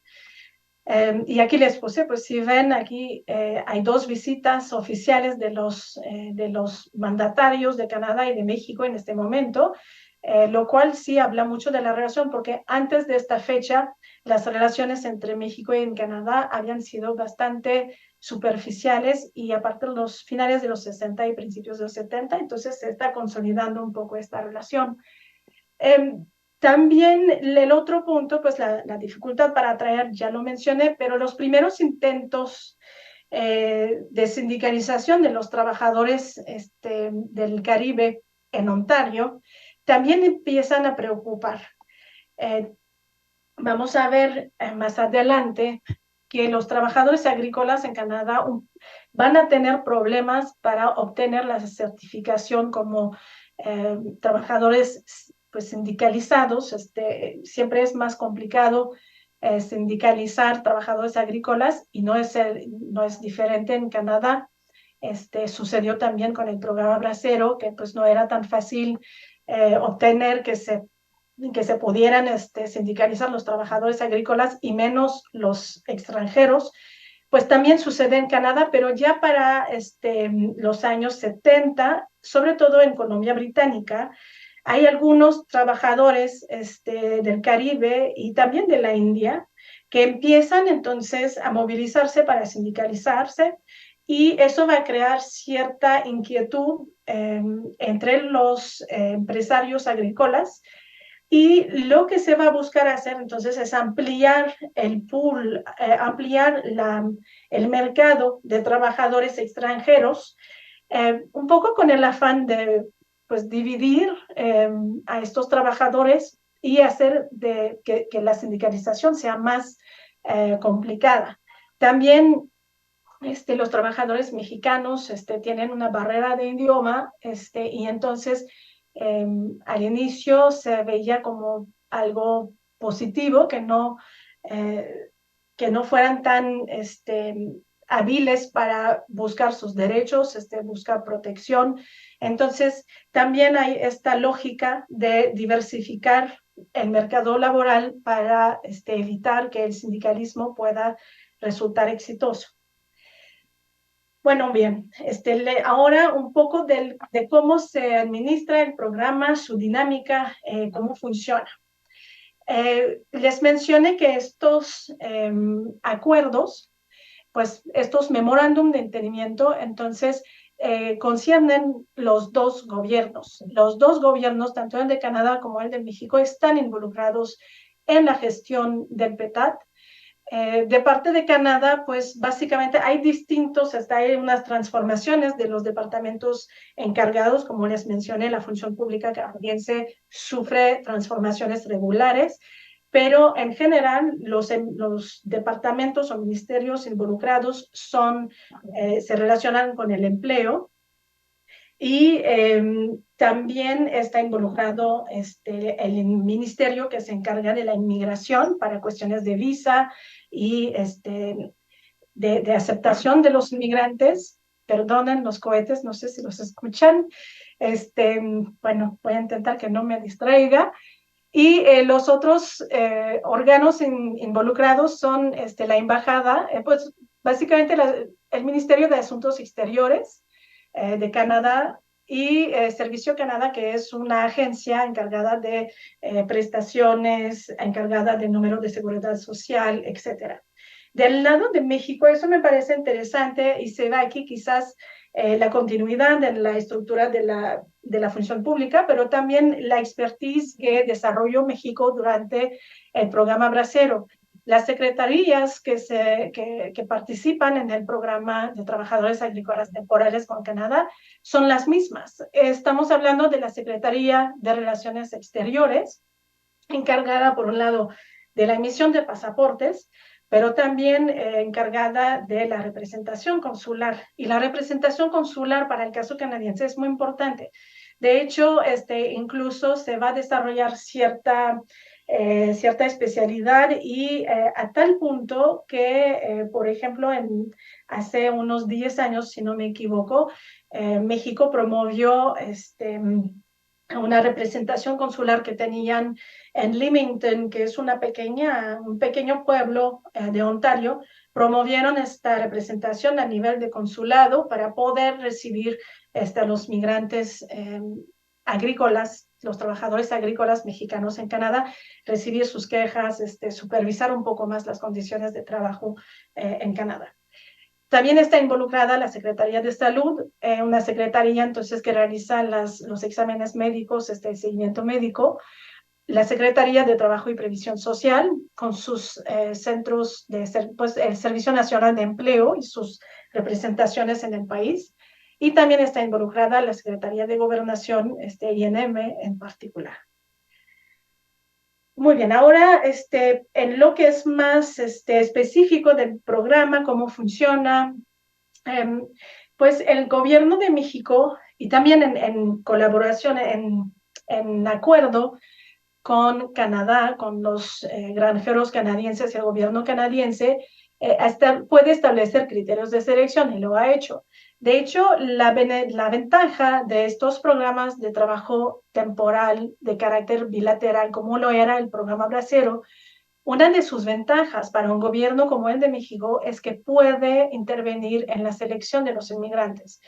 C: Y aquí les puse, pues si ven aquí hay 2 visitas oficiales de los mandatarios de Canadá y de México en este momento, lo cual sí habla mucho de la relación, porque antes de esta fecha las relaciones entre México y Canadá habían sido bastante superficiales y a partir de los finales de los 60 y principios de los 70, entonces se está consolidando un poco esta relación. También el otro punto, pues la dificultad para atraer, ya lo mencioné, pero los primeros intentos de sindicalización de los trabajadores del Caribe en Ontario también empiezan a preocupar. Vamos a ver más adelante que los trabajadores agrícolas en Canadá van a tener problemas para obtener la certificación como trabajadores pues sindicalizados. Siempre es más complicado sindicalizar trabajadores agrícolas y no es diferente en Canadá. Sucedió también con el programa Bracero, que pues no era tan fácil obtener que se pudieran sindicalizar los trabajadores agrícolas y menos los extranjeros. Pues también sucede en Canadá, pero ya para los años 70, sobre todo en Columbia Británica, hay algunos trabajadores del Caribe y también de la India que empiezan entonces a movilizarse para sindicalizarse, y eso va a crear cierta inquietud entre los empresarios agrícolas. Y lo que se va a buscar hacer entonces es ampliar el pool, ampliar el mercado de trabajadores extranjeros, un poco con el afán de pues, dividir a estos trabajadores y hacer que la sindicalización sea más complicada. También los trabajadores mexicanos tienen una barrera de idioma y entonces al inicio se veía como algo positivo que no fueran tan hábiles para buscar sus derechos, buscar protección. Entonces también hay esta lógica de diversificar el mercado laboral para evitar que el sindicalismo pueda resultar exitoso. Bueno, bien, ahora un poco de cómo se administra el programa, su dinámica, cómo funciona. Les mencioné que estos acuerdos, pues estos memorándum de entendimiento, entonces conciernen los 2 gobiernos. Los 2 gobiernos, tanto el de Canadá como el de México, están involucrados en la gestión del PETAT. De parte de Canadá, pues básicamente hay hay unas transformaciones de los departamentos encargados, como les mencioné, la función pública canadiense sufre transformaciones regulares, pero en general los departamentos o ministerios involucrados se relacionan con el empleo. Y también está involucrado el ministerio que se encarga de la inmigración para cuestiones de visa y de aceptación de los inmigrantes. Perdonen los cohetes, no sé si los escuchan. Bueno, voy a intentar que no me distraiga. Y los otros órganos involucrados son la embajada, pues básicamente el Ministerio de Asuntos Exteriores de Canadá y Servicio Canadá, que es una agencia encargada de prestaciones, encargada del número de seguridad social, etc. Del lado de México, eso me parece interesante y se ve aquí quizás la continuidad de la estructura de la función pública, pero también la expertise que desarrolló México durante el programa Bracero. Las secretarías que participan en el programa de trabajadores agrícolas temporales con Canadá son las mismas. Estamos hablando de la Secretaría de Relaciones Exteriores, encargada por un lado de la emisión de pasaportes, pero también encargada de la representación consular. Y la representación consular para el caso canadiense es muy importante. De hecho, incluso se va a desarrollar cierta especialidad y a tal punto que, por ejemplo, hace unos 10 años, si no me equivoco, México promovió una representación consular que tenían en Leamington, que es un pequeño pueblo de Ontario. Promovieron esta representación a nivel de consulado para poder recibir a los migrantes agrícolas, los trabajadores agrícolas mexicanos en Canadá, recibir sus quejas, supervisar un poco más las condiciones de trabajo en Canadá. También está involucrada la Secretaría de Salud, una secretaría entonces que realiza los exámenes médicos, el seguimiento médico, la Secretaría de Trabajo y Previsión Social, con sus centros el Servicio Nacional de Empleo y sus representaciones en el país, y también está involucrada la Secretaría de Gobernación, INM en particular. Muy bien, ahora en lo que es más específico del programa, cómo funciona, pues el gobierno de México, y también en colaboración, en acuerdo con Canadá, con los granjeros canadienses y el gobierno canadiense, puede establecer criterios de selección y lo ha hecho. De hecho, la ventaja de estos programas de trabajo temporal de carácter bilateral, como lo era el programa Bracero, una de sus ventajas para un gobierno como el de México es que puede intervenir en la selección de los inmigrantes,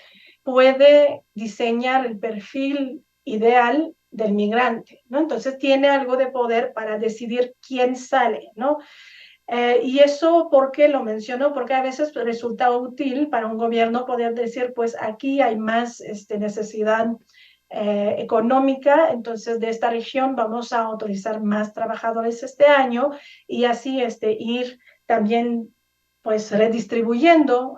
C: puede diseñar el perfil ideal del migrante, ¿no? Entonces tiene algo de poder para decidir quién sale, ¿no? Y eso, ¿por qué lo menciono? Porque a veces resulta útil para un gobierno poder decir, pues aquí hay más necesidad económica, entonces de esta región vamos a autorizar más trabajadores este año y así ir también pues redistribuyendo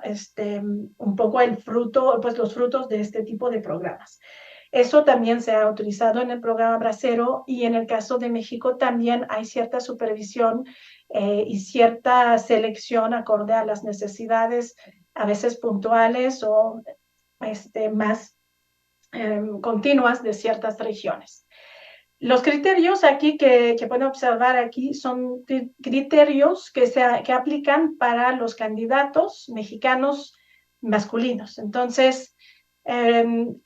C: un poco los frutos de este tipo de programas. Eso también se ha utilizado en el programa Bracero y en el caso de México también hay cierta supervisión y cierta selección acorde a las necesidades, a veces puntuales o más continuas de ciertas regiones. Los criterios aquí que pueden observar aquí son criterios que aplican para los candidatos mexicanos masculinos. Entonces,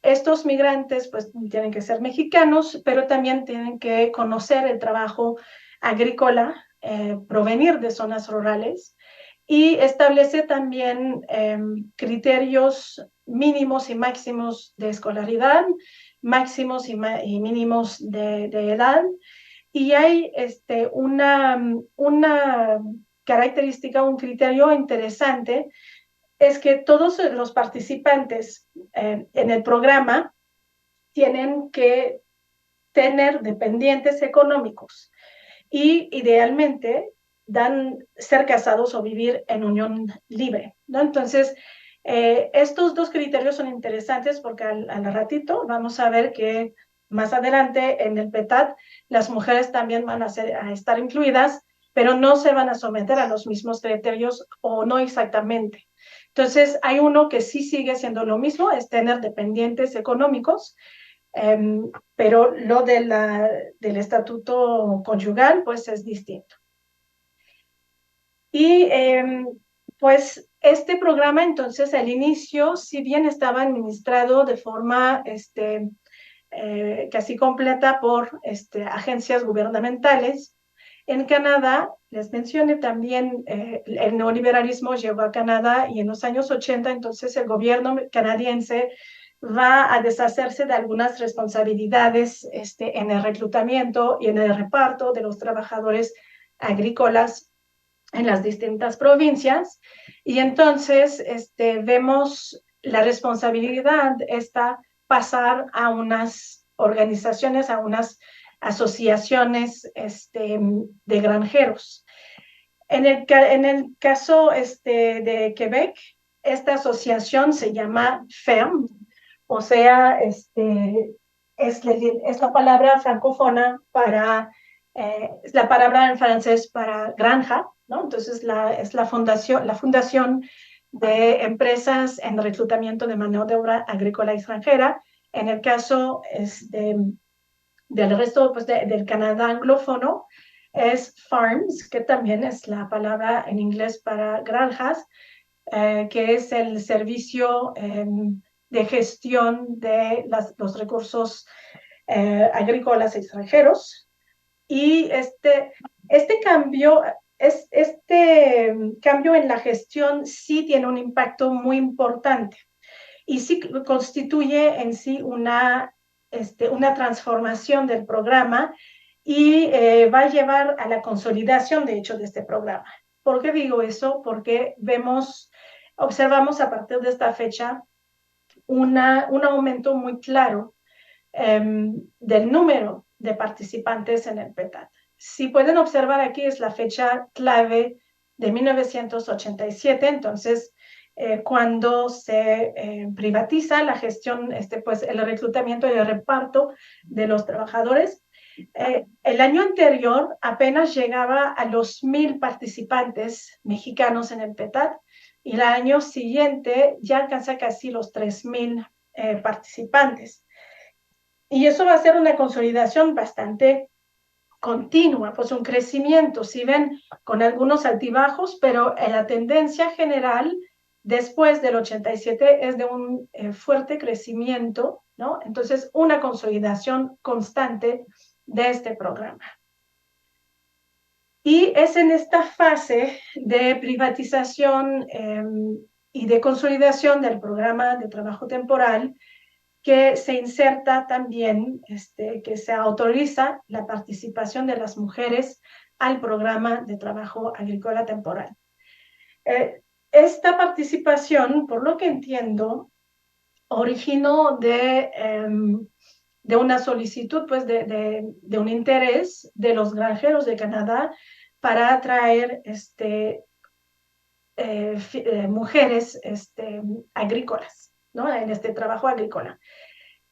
C: estos migrantes pues tienen que ser mexicanos, pero también tienen que conocer el trabajo agrícola, provenir de zonas rurales y establece también criterios mínimos y máximos de escolaridad, máximos y mínimos de edad, y hay una característica, un criterio interesante, es que todos los participantes en el programa tienen que tener dependientes económicos y idealmente ser casados o vivir en unión libre, ¿no? Entonces, estos dos criterios son interesantes porque al ratito vamos a ver que más adelante en el PETAT las mujeres también van a estar incluidas, pero no se van a someter a los mismos criterios o no exactamente. Entonces, hay uno que sí sigue siendo lo mismo, es tener dependientes económicos, pero lo del estatuto conyugal pues es distinto. Y pues este programa entonces al inicio, si bien estaba administrado de forma casi completa por agencias gubernamentales, en Canadá, les mencioné también, el neoliberalismo llegó a Canadá y en los años 80 entonces el gobierno canadiense va a deshacerse de algunas responsabilidades en el reclutamiento y en el reparto de los trabajadores agrícolas en las distintas provincias, y entonces vemos la responsabilidad pasar a unas organizaciones, a unas asociaciones de granjeros. En el caso de Quebec, esta asociación se llama FERM, o sea, es la palabra francófona es la palabra en francés para granja, ¿no? Entonces, es la fundación de empresas en reclutamiento de mano de obra agrícola extranjera. En el caso del resto pues, del Canadá anglófono, es FARMS, que también es la palabra en inglés para granjas, que es el servicio de gestión de los recursos agrícolas extranjeros. Y este cambio en la gestión sí tiene un impacto muy importante y sí constituye en sí una transformación del programa y va a llevar a la consolidación, de hecho, de este programa. ¿Por qué digo eso? Porque observamos a partir de esta fecha un aumento muy claro del número de participantes en el PETAT. Si pueden observar aquí es la fecha clave de 1987, entonces cuando se privatiza la gestión, pues el reclutamiento y el reparto de los trabajadores. El año anterior apenas llegaba a los 1,000 participantes mexicanos en el PETAT y el año siguiente ya alcanza casi los 3,000 participantes. Y eso va a ser una consolidación bastante continua, pues un crecimiento, si ven, con algunos altibajos, pero la tendencia general después del 87 es de un fuerte crecimiento, ¿no? Entonces, una consolidación constante de este programa. Y es en esta fase de privatización y de consolidación del programa de trabajo temporal que se inserta también, que se autoriza la participación de las mujeres al programa de trabajo agrícola temporal. Esta participación, por lo que entiendo, originó de una solicitud, pues de un interés de los granjeros de Canadá para atraer mujeres agrícolas, ¿no? En este trabajo agrícola.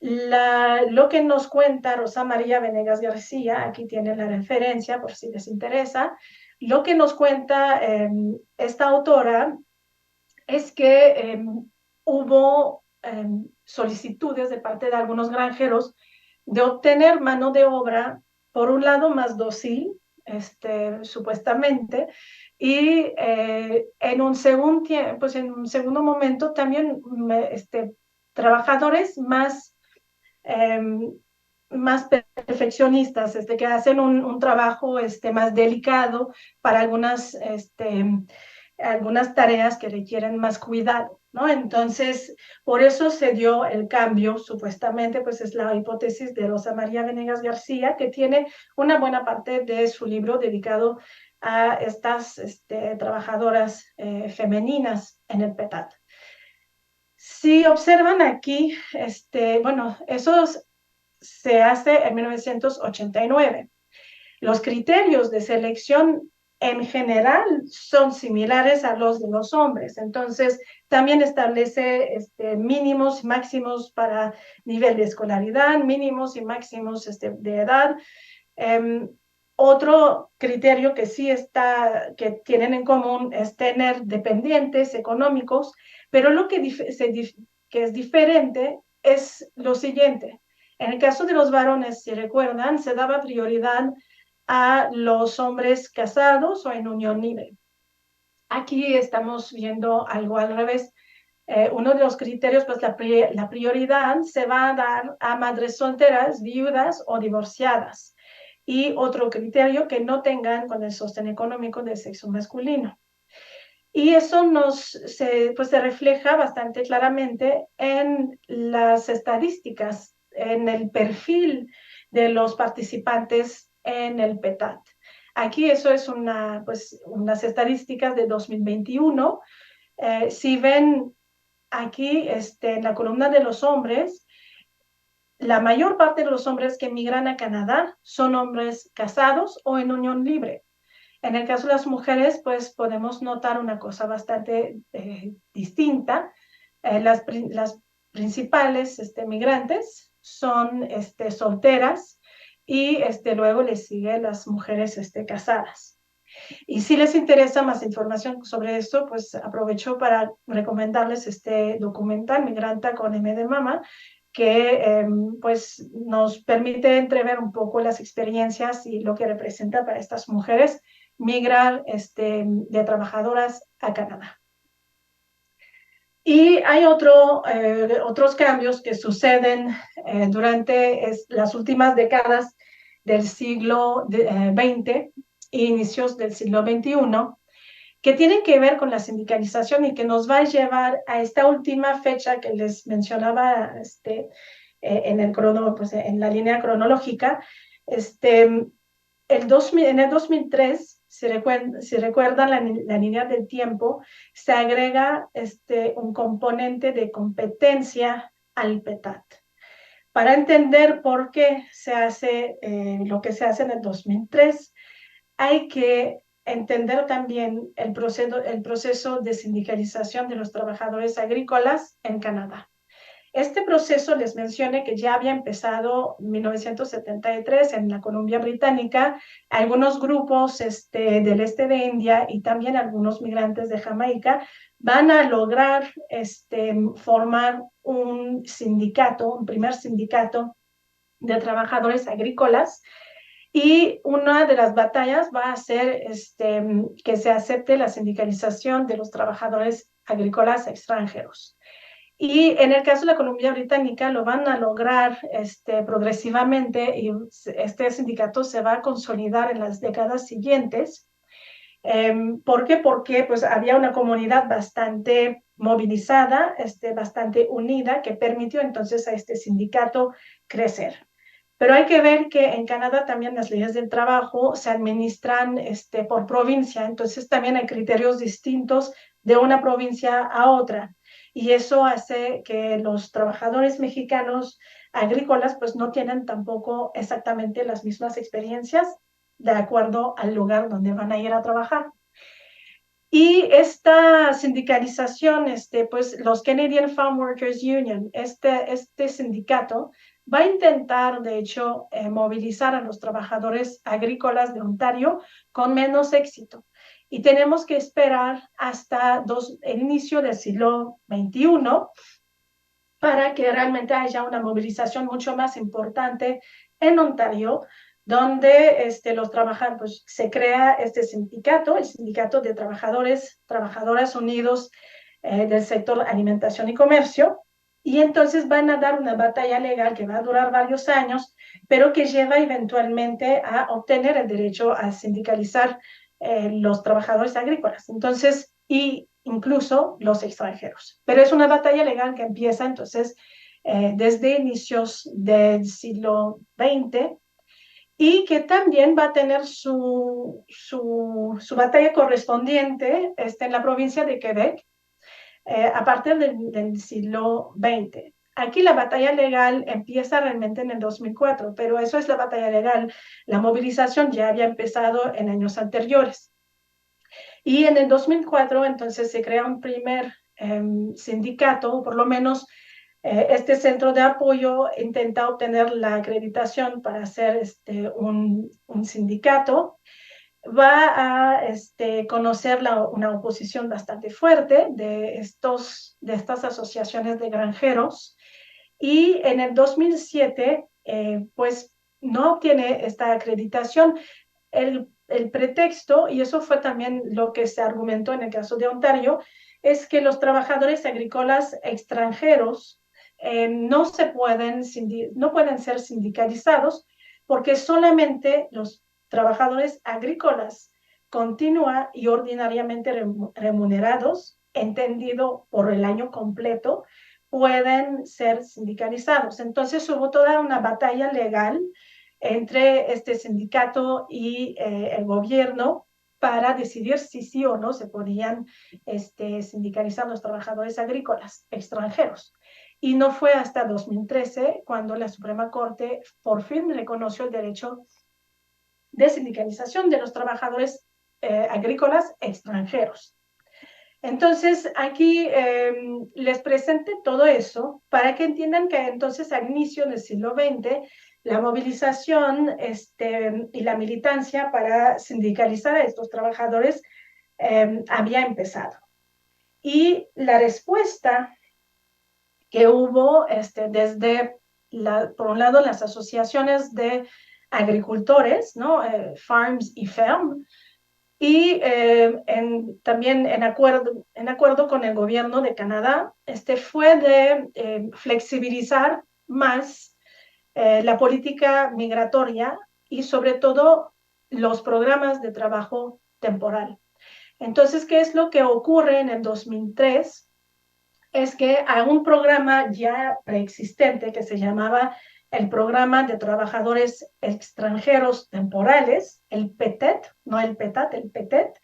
C: Lo que nos cuenta Rosa María Venegas García, aquí tienen la referencia por si les interesa, lo que nos cuenta esta autora es que hubo solicitudes de parte de algunos granjeros de obtener mano de obra, por un lado, más dócil, supuestamente, y en un segundo momento también trabajadores más perfeccionistas, que hacen un trabajo más delicado para algunas tareas que requieren más cuidado, ¿no? Entonces, por eso se dio el cambio, supuestamente, pues es la hipótesis de Rosa María Venegas García, que tiene una buena parte de su libro dedicado a estas trabajadoras femeninas en el PETAT. Si observan aquí, bueno, eso se hace en 1989. Los criterios de selección en general son similares a los de los hombres. Entonces, también establece mínimos y máximos para nivel de escolaridad, mínimos y máximos de edad. Otro criterio que sí que tienen en común es tener dependientes económicos, pero lo que es diferente es lo siguiente. En el caso de los varones, si recuerdan, se daba prioridad a los hombres casados o en unión libre. Aquí estamos viendo algo al revés. Uno de los criterios, pues la prioridad se va a dar a madres solteras, viudas o divorciadas. Y otro criterio, que no tengan con el sostén económico del sexo masculino. Y eso se refleja bastante claramente en las estadísticas, en el perfil de los participantes en el PETAT. Aquí eso es unas estadísticas de 2021. Si ven aquí en la columna de los hombres, la mayor parte de los hombres que migran a Canadá son hombres casados o en unión libre. En el caso de las mujeres, pues podemos notar una cosa bastante distinta. Las principales migrantes son solteras y luego les siguen las mujeres casadas. Y si les interesa más información sobre esto, pues aprovecho para recomendarles este documental, Migranta con M de Mama, que pues nos permite entrever un poco las experiencias y lo que representa para estas mujeres migrar de trabajadoras a Canadá. Y hay otros cambios que suceden durante las últimas décadas del siglo XX e inicios del siglo XXI, que tienen que ver con la sindicalización y que nos va a llevar a esta última fecha que les mencionaba pues, en la línea cronológica. En el 2003, si recuerdan la línea del tiempo, se agrega un componente de competencia al PETAT. Para entender por qué se hace lo que se hace en el 2003, hay que entender también el proceso de sindicalización de los trabajadores agrícolas en Canadá. Este proceso, les mencioné que ya había empezado en 1973 en la Columbia Británica, algunos grupos del este de India y también algunos migrantes de Jamaica van a lograr formar un sindicato, un primer sindicato de trabajadores agrícolas. Y una de las batallas va a ser que se acepte la sindicalización de los trabajadores agrícolas extranjeros. Y en el caso de la Columbia Británica lo van a lograr progresivamente y este sindicato se va a consolidar en las décadas siguientes. ¿Por qué? Porque pues, había una comunidad bastante movilizada, bastante unida, que permitió entonces a este sindicato crecer. Pero hay que ver que en Canadá también las leyes del trabajo se administran por provincia, entonces también hay criterios distintos de una provincia a otra. Y eso hace que los trabajadores mexicanos agrícolas pues no tienen tampoco exactamente las mismas experiencias de acuerdo al lugar donde van a ir a trabajar. Y esta sindicalización, pues los Canadian Farm Workers Union, este sindicato, va a intentar, de hecho, movilizar a los trabajadores agrícolas de Ontario con menos éxito. Y tenemos que esperar hasta el inicio del siglo XXI para que realmente haya una movilización mucho más importante en Ontario, donde los trabajadores, pues, se crea este sindicato, el Sindicato de Trabajadoras Unidos del sector alimentación y comercio, y entonces van a dar una batalla legal que va a durar varios años, pero que lleva eventualmente a obtener el derecho a sindicalizar los trabajadores agrícolas. Entonces, incluso los extranjeros. Pero es una batalla legal que empieza entonces desde inicios del siglo XX y que también va a tener su batalla correspondiente en la provincia de Quebec a partir del siglo XX. Aquí la batalla legal empieza realmente en el 2004, pero eso es la batalla legal. La movilización ya había empezado en años anteriores. Y en el 2004 entonces se crea un primer sindicato, o por lo menos este centro de apoyo intenta obtener la acreditación para hacer un sindicato. Va a conocer una oposición bastante fuerte de estas asociaciones de granjeros y en el 2007 pues no obtiene esta acreditación. El pretexto, y eso fue también lo que se argumentó en el caso de Ontario, es que los trabajadores agrícolas extranjeros no pueden ser sindicalizados porque solamente los trabajadores agrícolas continua y ordinariamente remunerados, entendido por el año completo, pueden ser sindicalizados. Entonces hubo toda una batalla legal entre este sindicato y el gobierno para decidir si sí o no se podían sindicalizar los trabajadores agrícolas extranjeros. Y no fue hasta 2013 cuando la Suprema Corte por fin reconoció el derecho de sindicalización de los trabajadores agrícolas extranjeros. Entonces, aquí les presenté todo eso para que entiendan que entonces al inicio del siglo XX la movilización y la militancia para sindicalizar a estos trabajadores había empezado. Y la respuesta que hubo desde, por un lado, las asociaciones de agricultores, ¿no? Farms y FERM, y también en acuerdo con el gobierno de Canadá, fue de flexibilizar más la política migratoria y sobre todo los programas de trabajo temporal. Entonces, ¿qué es lo que ocurre en el 2003? Es que hay un programa ya preexistente que se llamaba el Programa de Trabajadores Extranjeros Temporales, el PETET, no el PETAT, el PETET.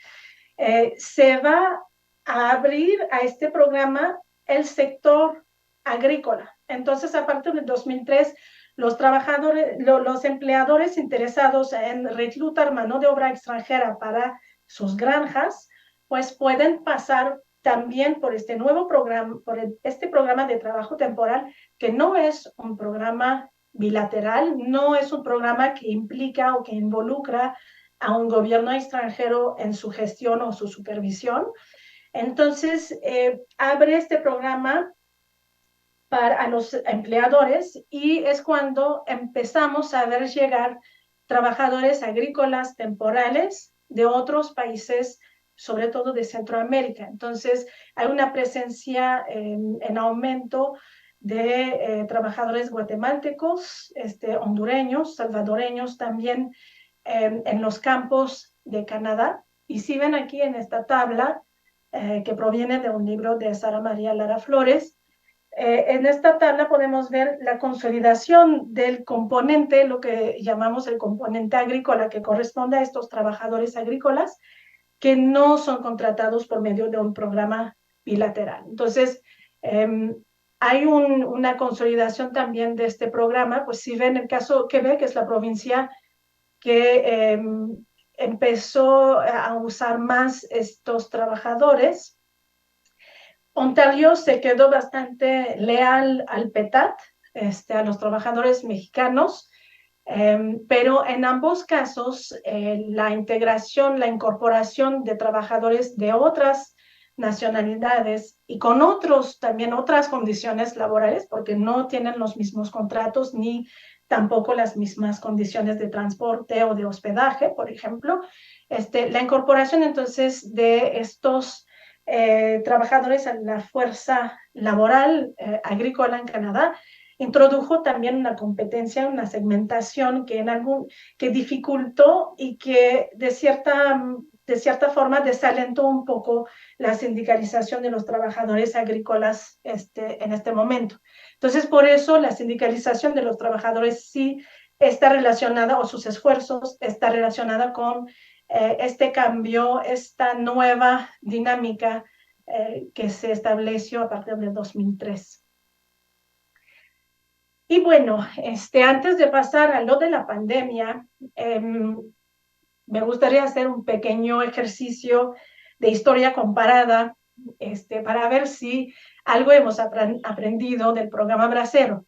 C: Se va a abrir a este programa el sector agrícola. Entonces, a partir del 2003, los trabajadores, los empleadores interesados en reclutar mano de obra extranjera para sus granjas, pues pueden pasar también por este nuevo programa, este programa de trabajo temporal, que no es un programa bilateral, no es un programa que implica o que involucra a un gobierno extranjero en su gestión o su supervisión. Entonces, abre este programa a los empleadores y es cuando empezamos a ver llegar trabajadores agrícolas temporales de otros países, sobre todo de Centroamérica. Entonces, hay una presencia en aumento de trabajadores guatemaltecos, hondureños, salvadoreños también en los campos de Canadá. Y si ven aquí en esta tabla, que proviene de un libro de Sara María Lara Flores, en esta tabla podemos ver la consolidación del componente, lo que llamamos el componente agrícola, que corresponde a estos trabajadores agrícolas que no son contratados por medio de un programa bilateral. Entonces, hay una consolidación también de este programa. Pues si ven el caso Quebec, que es la provincia que empezó a usar más estos trabajadores. Ontario se quedó bastante leal al PETAT, a los trabajadores mexicanos, pero en ambos casos la integración, la incorporación de trabajadores de otras nacionalidades y con también otras condiciones laborales, porque no tienen los mismos contratos ni tampoco las mismas condiciones de transporte o de hospedaje, por ejemplo. La incorporación entonces de estos trabajadores en la fuerza laboral agrícola en Canadá introdujo también una competencia, una segmentación que dificultó y que de cierta forma desalentó un poco la sindicalización de los trabajadores agrícolas en este momento. Entonces, por eso la sindicalización de los trabajadores sí está relacionada, o sus esfuerzos está relacionada con este cambio, esta nueva dinámica que se estableció a partir del 2003. Y bueno, antes de pasar a lo de la pandemia, me gustaría hacer un pequeño ejercicio de historia comparada para ver si algo hemos aprendido del programa Bracero.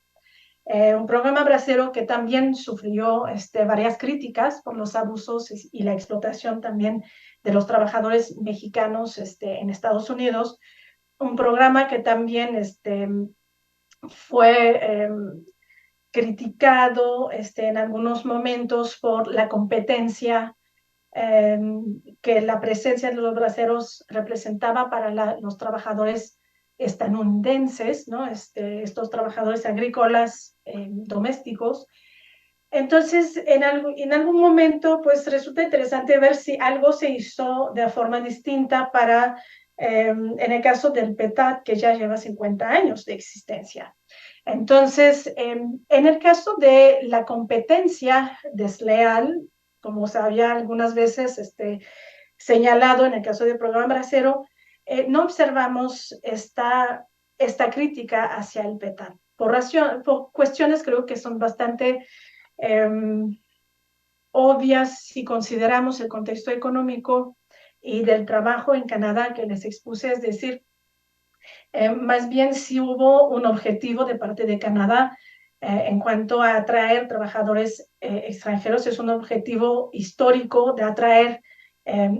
C: Un programa bracero que también sufrió varias críticas por los abusos y la explotación también de los trabajadores mexicanos en Estados Unidos. Un programa que también fue criticado en algunos momentos por la competencia que la presencia de los braceros representaba para los trabajadores estadounidenses, ¿no? Estos trabajadores agrícolas domésticos. Entonces, en algún momento, pues resulta interesante ver si algo se hizo de forma distinta para, en el caso del PETAT, que ya lleva 50 años de existencia. Entonces, en el caso de la competencia desleal, como se había algunas veces señalado en el caso del programa Bracero, no observamos esta crítica hacia el PETAT. Por cuestiones creo que son bastante obvias si consideramos el contexto económico y del trabajo en Canadá que les expuse, es decir, más bien si hubo un objetivo de parte de Canadá en cuanto a atraer trabajadores extranjeros. Es un objetivo histórico de atraer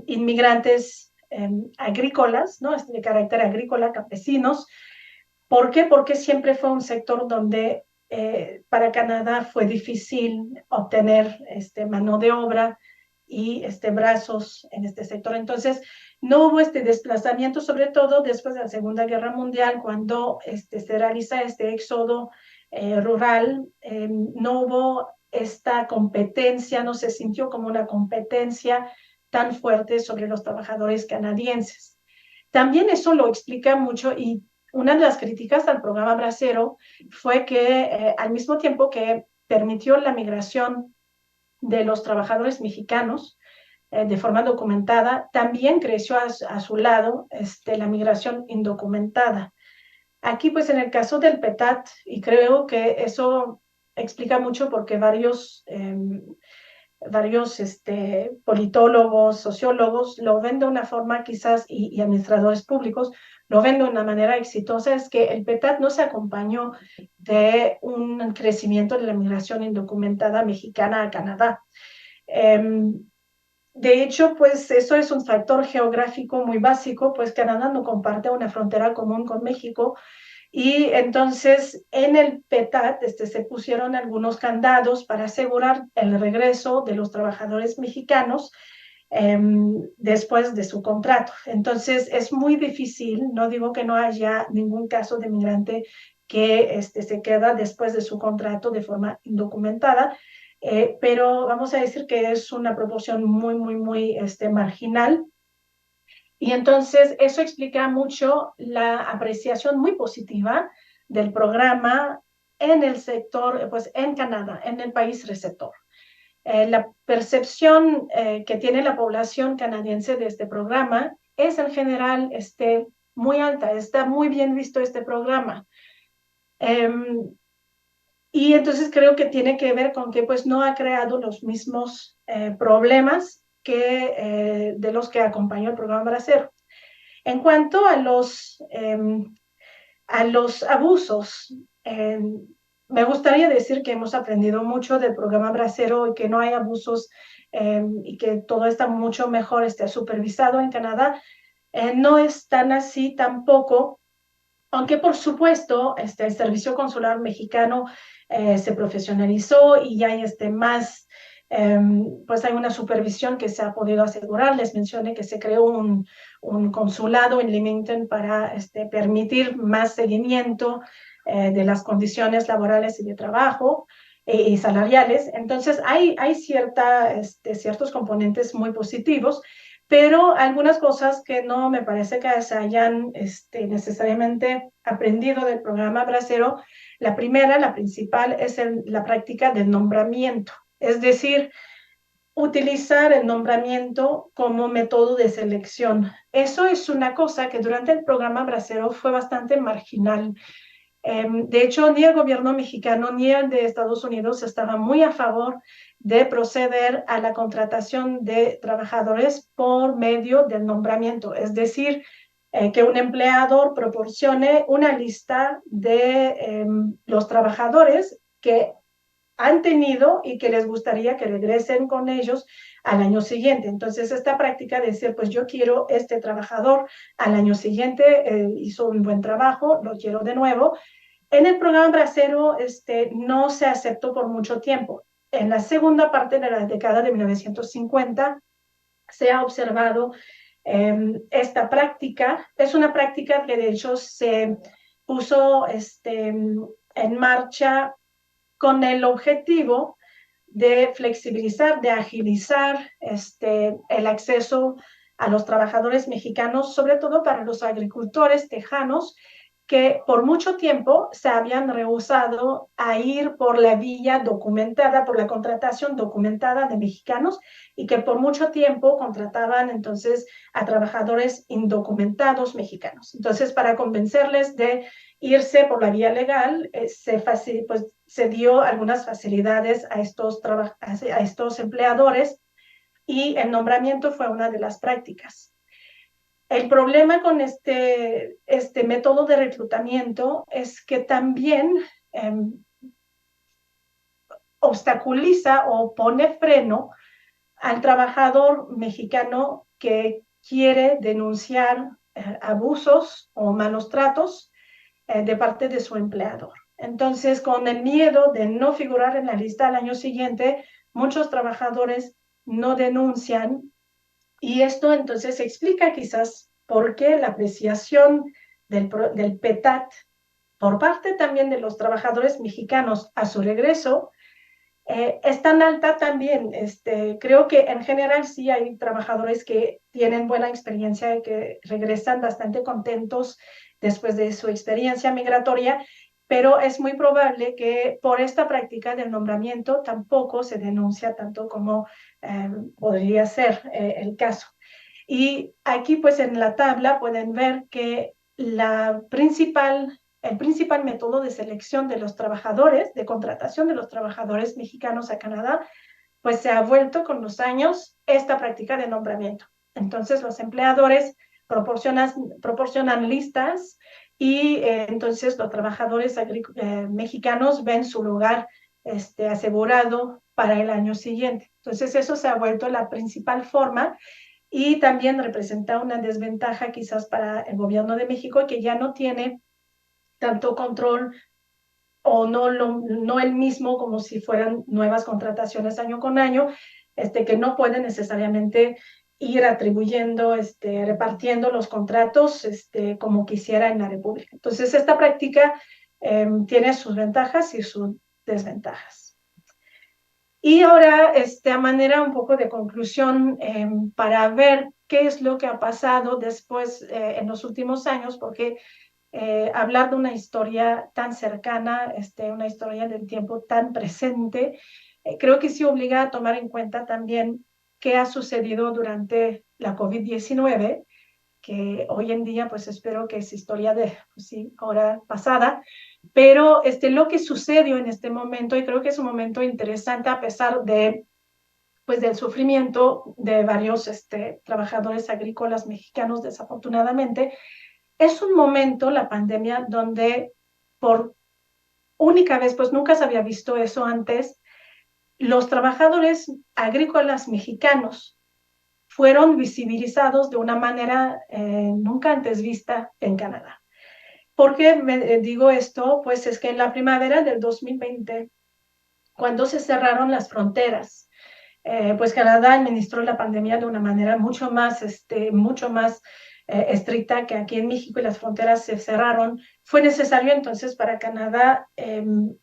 C: inmigrantes agrícolas, ¿no? De carácter agrícola, campesinos. ¿Por qué? Porque siempre fue un sector donde para Canadá fue difícil obtener mano de obra y brazos en este sector. Entonces, no hubo este desplazamiento, sobre todo después de la Segunda Guerra Mundial, cuando se realiza este éxodo rural. No hubo esta competencia, no se sintió como una competencia tan fuerte sobre los trabajadores canadienses. También eso lo explica mucho, y una de las críticas al programa Bracero fue que al mismo tiempo que permitió la migración de los trabajadores mexicanos de forma documentada, también creció a su lado la migración indocumentada. Aquí, pues en el caso del PETAT, y creo que eso explica mucho porque varios politólogos, sociólogos lo ven de una forma quizás, y administradores públicos lo ven de una manera exitosa, es que el PETAT no se acompañó de un crecimiento de la migración indocumentada mexicana a Canadá. De hecho, pues eso es un factor geográfico muy básico, pues Canadá no comparte una frontera común con México, y entonces en el PETAT se pusieron algunos candados para asegurar el regreso de los trabajadores mexicanos después de su contrato. Entonces es muy difícil, no digo que no haya ningún caso de migrante que se queda después de su contrato de forma indocumentada, pero vamos a decir que es una proporción muy marginal. Y entonces eso explica mucho la apreciación muy positiva del programa en el sector, pues en Canadá, en el país receptor. La percepción que tiene la población canadiense de este programa es en general muy alta, está muy bien visto este programa. Y entonces creo que tiene que ver con que pues no ha creado los mismos problemas de los que acompañó el programa Bracero. En cuanto a los abusos, me gustaría decir que hemos aprendido mucho del programa Bracero y que no hay abusos y que todo está mucho mejor supervisado en Canadá. No es tan así tampoco, aunque por supuesto el servicio consular mexicano se profesionalizó y ya hay más, pues hay una supervisión que se ha podido asegurar. Les mencioné que se creó un consulado en Leamington para permitir más seguimiento de las condiciones laborales y de trabajo y salariales. Entonces hay ciertos componentes muy positivos, pero algunas cosas que no me parece que se hayan necesariamente aprendido del programa Bracero. La primera, la principal, es la práctica del nombramiento, es decir, utilizar el nombramiento como método de selección. Eso es una cosa que durante el programa Bracero fue bastante marginal. De hecho, ni el gobierno mexicano ni el de Estados Unidos estaban muy a favor de proceder a la contratación de trabajadores por medio del nombramiento, es decir, que un empleador proporcione una lista de los trabajadores que han tenido y que les gustaría que regresen con ellos al año siguiente. Entonces, esta práctica de decir, pues yo quiero este trabajador al año siguiente, hizo un buen trabajo, lo quiero de nuevo. En el programa Bracero no se aceptó por mucho tiempo. En la segunda parte de la década de 1950 se ha observado esta práctica. Es una práctica que de hecho se puso en marcha con el objetivo de flexibilizar, de agilizar el acceso a los trabajadores mexicanos, sobre todo para los agricultores tejanos, que por mucho tiempo se habían rehusado a ir por la vía documentada, por la contratación documentada de mexicanos, y que por mucho tiempo contrataban entonces a trabajadores indocumentados mexicanos. Entonces, para convencerles de irse por la vía legal, se dio algunas facilidades a estos empleadores, y el nombramiento fue una de las prácticas. El problema con este método de reclutamiento es que también obstaculiza o pone freno al trabajador mexicano que quiere denunciar abusos o malos tratos de parte de su empleador. Entonces, con el miedo de no figurar en la lista al año siguiente, muchos trabajadores no denuncian, y esto entonces explica quizás por qué la apreciación del PETAT por parte también de los trabajadores mexicanos a su regreso es tan alta también. Creo que en general sí hay trabajadores que tienen buena experiencia y que regresan bastante contentos después de su experiencia migratoria, pero es muy probable que por esta práctica del nombramiento tampoco se denuncia tanto como podría ser el caso. Y aquí pues en la tabla pueden ver que el principal método de selección de los trabajadores, de contratación de los trabajadores mexicanos a Canadá, pues se ha vuelto con los años esta práctica de nombramiento. Entonces los empleadores proporcionan listas y entonces los trabajadores mexicanos ven su lugar asegurado para el año siguiente. Entonces eso se ha vuelto la principal forma y también representa una desventaja quizás para el gobierno de México, que ya no tiene tanto control o no el mismo como si fueran nuevas contrataciones año con año, que no puede necesariamente ir atribuyendo, repartiendo los contratos como quisiera en la República. Entonces, esta práctica tiene sus ventajas y sus desventajas. Y ahora, a manera un poco de conclusión, para ver qué es lo que ha pasado después en los últimos años, porque hablar de una historia tan cercana, una historia del tiempo tan presente, creo que sí obliga a tomar en cuenta también qué ha sucedido durante la COVID-19, que hoy en día pues espero que es historia de, pues sí, ahora pasada, pero lo que sucedió en este momento, y creo que es un momento interesante a pesar de pues del sufrimiento de varios trabajadores agrícolas mexicanos, desafortunadamente, es un momento, la pandemia, donde por única vez, pues nunca se había visto eso antes, los trabajadores agrícolas mexicanos fueron visibilizados de una manera nunca antes vista en Canadá. ¿Por qué digo esto? Pues es que en la primavera del 2020, cuando se cerraron las fronteras, pues Canadá administró la pandemia de una manera mucho más estricta que aquí en México, y las fronteras se cerraron. Fue necesario entonces para Canadá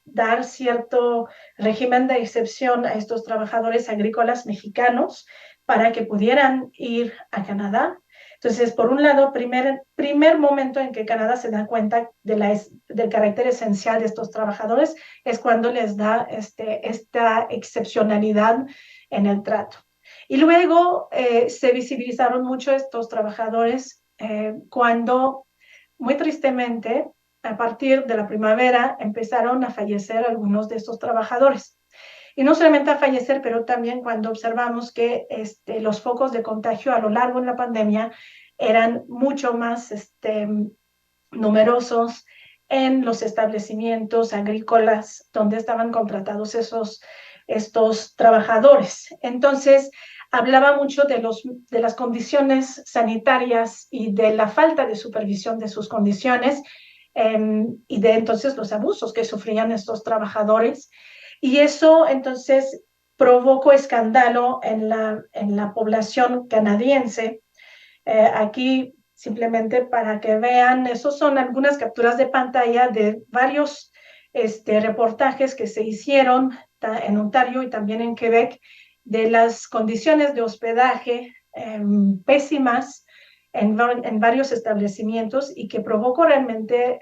C: dar cierto régimen de excepción a estos trabajadores agrícolas mexicanos para que pudieran ir a Canadá. Entonces, por un lado, primer momento en que Canadá se da cuenta del carácter esencial de estos trabajadores es cuando les da esta excepcionalidad en el trato. Y luego se visibilizaron mucho estos trabajadores cuando, muy tristemente, a partir de la primavera empezaron a fallecer algunos de estos trabajadores. Y no solamente a fallecer, pero también cuando observamos que los focos de contagio a lo largo de la pandemia eran mucho más numerosos en los establecimientos agrícolas donde estaban contratados estos trabajadores. Entonces, hablaba mucho de las condiciones sanitarias y de la falta de supervisión de sus condiciones y de entonces los abusos que sufrían estos trabajadores. Y eso entonces provocó escándalo en la población canadiense. Aquí, simplemente para que vean, esos son algunas capturas de pantalla de varios reportajes que se hicieron en Ontario y también en Quebec de las condiciones de hospedaje pésimas en varios establecimientos, y que provocó realmente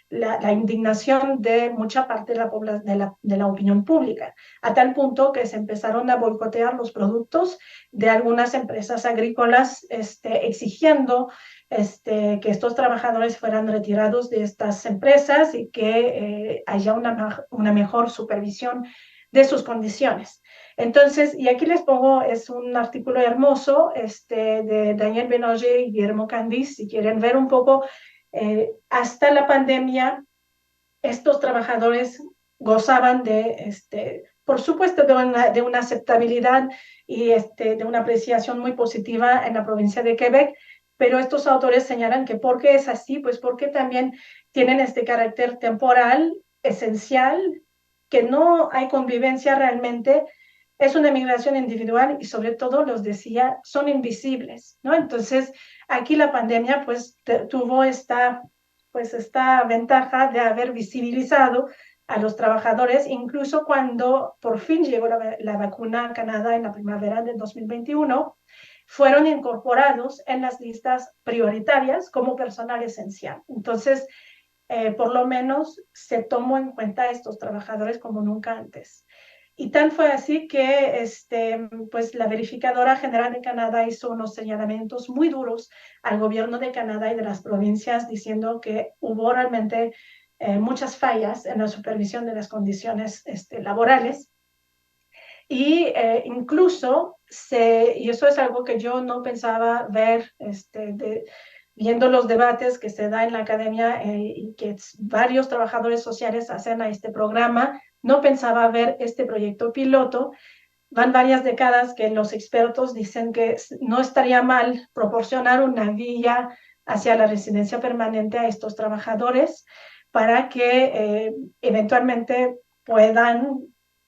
C: la indignación de mucha parte de la opinión pública, a tal punto que se empezaron a boicotear los productos de algunas empresas agrícolas, exigiendo que estos trabajadores fueran retirados de estas empresas y que haya una mejor supervisión de sus condiciones. Entonces, y aquí les pongo, es un artículo hermoso de Daniel Benoger y Guillermo Candice, si quieren ver un poco, hasta la pandemia, estos trabajadores gozaban de por supuesto, de una aceptabilidad y de una apreciación muy positiva en la provincia de Quebec, pero estos autores señalan que ¿por qué es así? Pues porque también tienen este carácter temporal, esencial, que no hay convivencia realmente, es una migración individual y sobre todo, los decía, son invisibles, ¿no? Entonces, aquí la pandemia pues tuvo esta ventaja de haber visibilizado a los trabajadores, incluso cuando por fin llegó la vacuna a Canadá en la primavera del 2021, fueron incorporados en las listas prioritarias como personal esencial. Entonces, por lo menos se tomó en cuenta a estos trabajadores como nunca antes. Y tal fue así que pues la verificadora general de Canadá hizo unos señalamientos muy duros al gobierno de Canadá y de las provincias, diciendo que hubo realmente muchas fallas en la supervisión de las condiciones laborales. Y incluso, y eso es algo que yo no pensaba ver viendo los debates que se da en la academia y que varios trabajadores sociales hacen a este programa, no pensaba ver este proyecto piloto. Van varias décadas que los expertos dicen que no estaría mal proporcionar una vía hacia la residencia permanente a estos trabajadores para que eventualmente puedan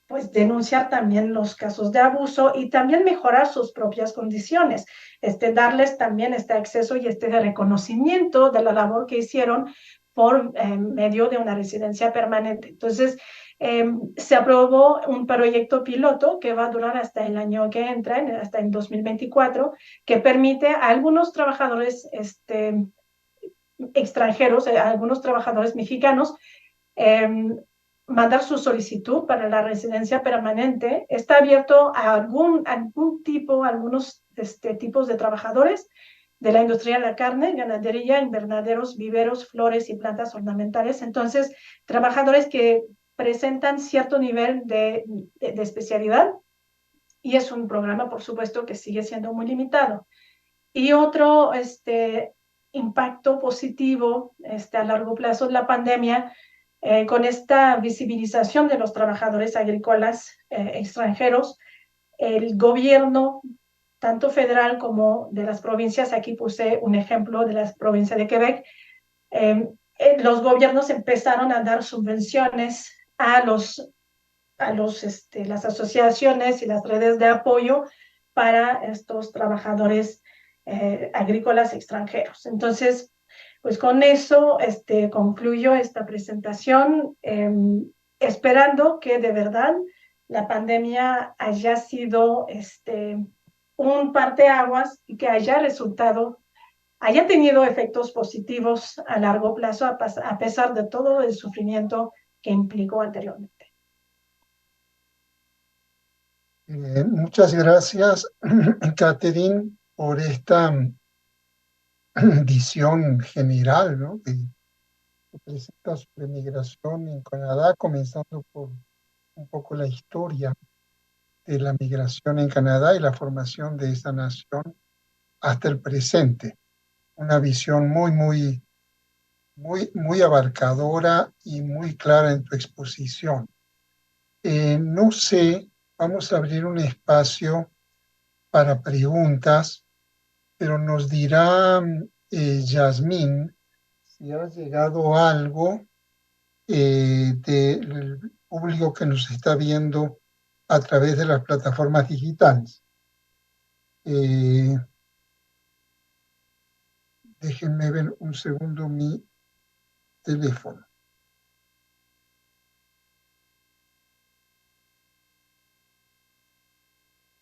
C: pues denunciar también los casos de abuso y también mejorar sus propias condiciones, darles también este acceso y este reconocimiento de la labor que hicieron por medio de una residencia permanente. Entonces, se aprobó un proyecto piloto que va a durar hasta el año que entra, hasta el 2024, que permite a algunos trabajadores extranjeros, a algunos trabajadores mexicanos, eh, mandar su solicitud para la residencia permanente. Está abierto a algunos tipos de trabajadores de la industria de la carne, ganadería, invernaderos, viveros, flores y plantas ornamentales. Entonces, trabajadores que presentan cierto nivel de especialidad, y es un programa, por supuesto, que sigue siendo muy limitado. Y otro impacto positivo a largo plazo de la pandemia, con esta visibilización de los trabajadores agrícolas extranjeros, el gobierno, tanto federal como de las provincias, aquí puse un ejemplo de la provincia de Quebec, los gobiernos empezaron a dar subvenciones las asociaciones y las redes de apoyo para estos trabajadores agrícolas extranjeros. Entonces, pues con eso concluyo esta presentación, esperando que de verdad la pandemia haya sido un parteaguas y que haya tenido efectos positivos a largo plazo, a pesar de todo el sufrimiento que implicó anteriormente.
B: Muchas gracias, Catherine, por esta visión general, ¿no? Que presenta sobre migración en Canadá, comenzando por un poco la historia de la migración en Canadá y la formación de esa nación hasta el presente. Una visión muy abarcadora y muy clara en tu exposición. No sé, vamos a abrir un espacio para preguntas, pero nos dirá Yasmín si ha llegado algo del público que nos está viendo a través de las plataformas digitales. Déjenme ver un segundo mi teléfono.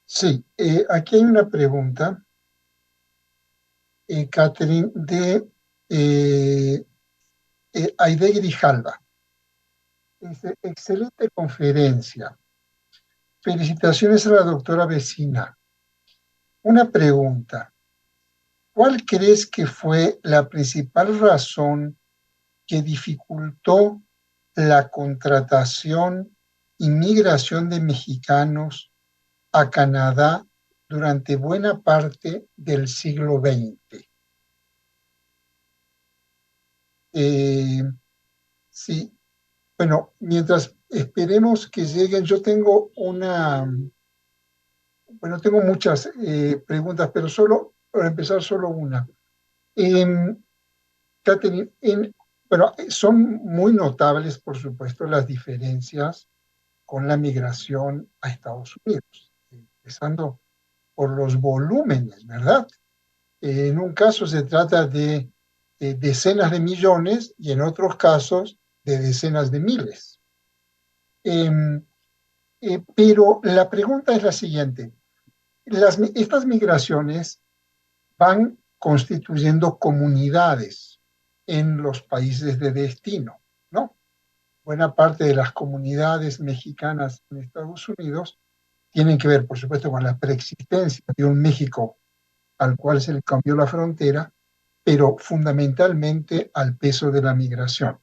B: Sí, aquí hay una pregunta, Catherine, de Aide Grijalva. Dice, excelente conferencia. Felicitaciones a la doctora Vecina. Una pregunta. ¿Cuál crees que fue la principal razón que dificultó la contratación y migración de mexicanos a Canadá durante buena parte del siglo XX? Sí, Bueno, mientras esperemos que lleguen, yo tengo tengo muchas preguntas, pero para empezar, solo una. Em, Catherine, son muy notables, por supuesto, las diferencias con la migración a Estados Unidos, empezando por los volúmenes, ¿verdad? En un caso se trata de decenas de millones y en otros casos de decenas de miles. Pero la pregunta es la siguiente. Estas migraciones van constituyendo comunidades en los países de destino, ¿no? Buena parte de las comunidades mexicanas en Estados Unidos tienen que ver, por supuesto, con la preexistencia de un México al cual se le cambió la frontera, pero fundamentalmente al peso de la migración.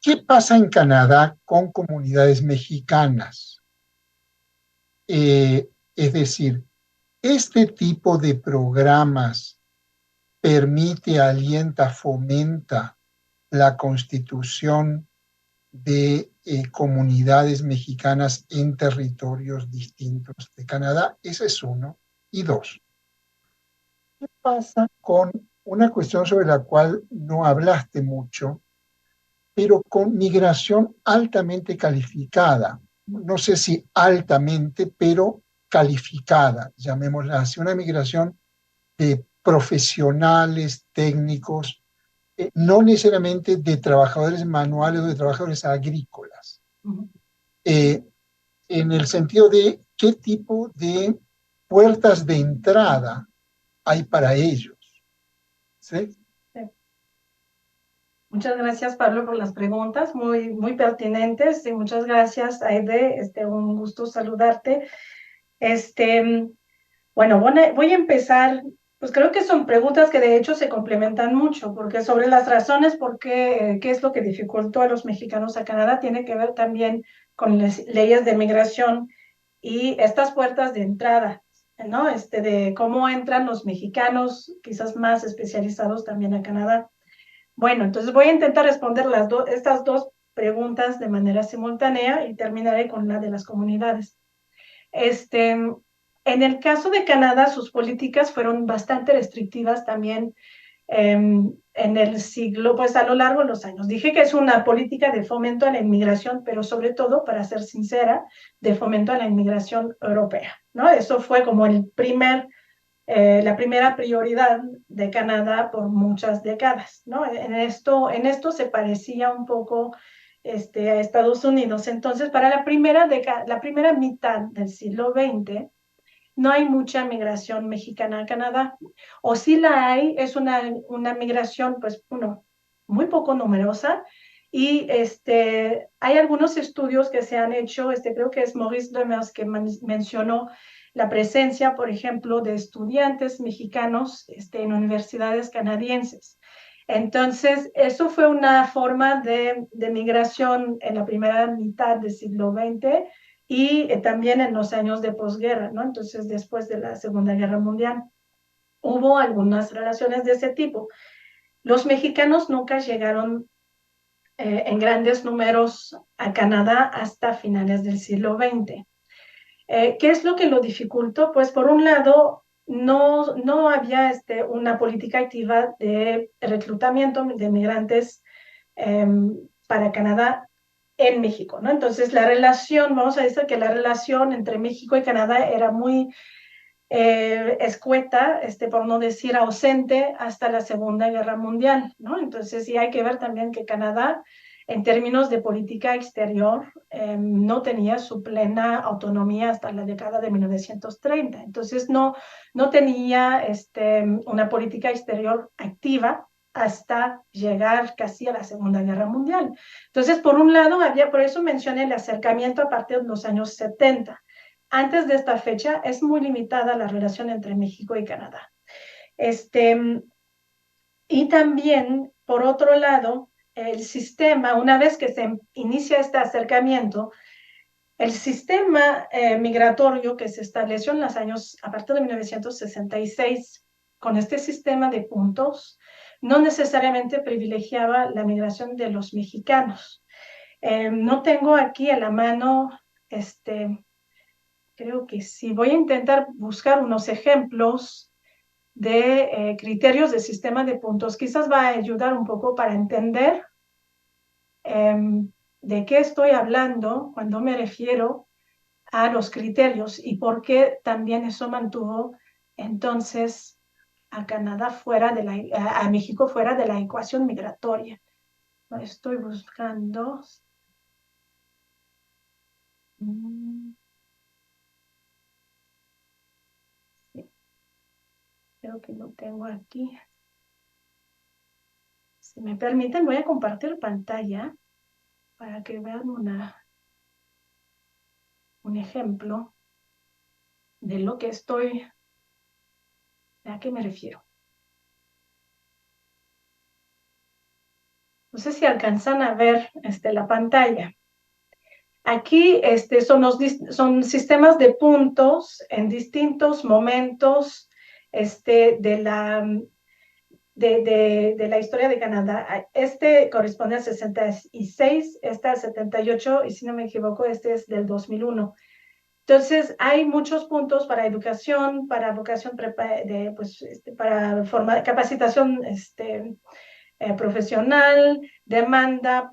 B: ¿Qué pasa en Canadá con comunidades mexicanas? Es decir, este tipo de programas permite, alienta, fomenta la constitución de comunidades mexicanas en territorios distintos de Canadá. Ese es uno. Y dos, ¿qué pasa con una cuestión sobre la cual no hablaste mucho, pero con migración altamente calificada? No sé si altamente, pero calificada, llamémosla así, una migración de profesionales, técnicos, no necesariamente de trabajadores manuales o de trabajadores agrícolas, en el sentido de qué tipo de puertas de entrada hay para ellos. ¿Sí?
C: Sí. Muchas gracias, Pablo, por las preguntas, muy, muy pertinentes, y muchas gracias, Aide, un gusto saludarte. Bueno, voy a empezar, pues creo que son preguntas que de hecho se complementan mucho, porque sobre las razones por qué es lo que dificultó a los mexicanos a Canadá, tiene que ver también con las leyes de migración y estas puertas de entrada, ¿no? De cómo entran los mexicanos, quizás más especializados también a Canadá. Bueno, entonces voy a intentar responder estas dos preguntas de manera simultánea y terminaré con la de las comunidades. En el caso de Canadá, sus políticas fueron bastante restrictivas también en el siglo, pues a lo largo de los años. Dije que es una política de fomento a la inmigración, pero sobre todo, para ser sincera, de fomento a la inmigración europea, ¿no? Eso fue como la primera prioridad de Canadá por muchas décadas, ¿no? En esto se parecía un poco a Estados Unidos. Entonces, para la primera mitad del siglo XX, no hay mucha migración mexicana a Canadá. O si la hay, es una migración, pues, muy poco numerosa. Y hay algunos estudios que se han hecho, creo que es Maurice Demers que mencionó la presencia, por ejemplo, de estudiantes mexicanos en universidades canadienses. Entonces, eso fue una forma de migración en la primera mitad del siglo XX y también en los años de posguerra, ¿no? Entonces, después de la Segunda Guerra Mundial, hubo algunas relaciones de ese tipo. Los mexicanos nunca llegaron en grandes números a Canadá hasta finales del siglo XX. ¿Qué es lo que lo dificultó? Pues por un lado, no había una política activa de reclutamiento de migrantes para Canadá en México, ¿no? Entonces la relación, vamos a decir que la relación entre México y Canadá era muy escueta, por no decir ausente, hasta la Segunda Guerra Mundial, ¿no? Entonces sí hay que ver también que Canadá, en términos de política exterior, no tenía su plena autonomía hasta la década de 1930. Entonces no tenía una política exterior activa hasta llegar casi a la Segunda Guerra Mundial. Entonces, por un lado, por eso mencioné el acercamiento a partir de los años 70. Antes de esta fecha es muy limitada la relación entre México y Canadá. Y también, por otro lado, el sistema, una vez que se inicia este acercamiento, el sistema migratorio que se estableció en los años, a partir de 1966, con este sistema de puntos, no necesariamente privilegiaba la migración de los mexicanos. No tengo aquí a la mano, creo que sí. Voy a intentar buscar unos ejemplos de criterios de sistema de puntos. Quizás va a ayudar un poco para entender de qué estoy hablando cuando me refiero a los criterios y por qué también eso mantuvo entonces a Canadá fuera de a México fuera de la ecuación migratoria. Lo estoy buscando. Sí, creo que lo tengo aquí. Si me permiten, voy a compartir pantalla para que vean un ejemplo de lo que a qué me refiero. No sé si alcanzan a ver la pantalla. Aquí son sistemas de puntos en distintos momentos de la historia de Canadá. Este corresponde al 66, este al 78, y si no me equivoco, este es del 2001. Entonces, hay muchos puntos para educación, para vocación, para capacitación profesional, demanda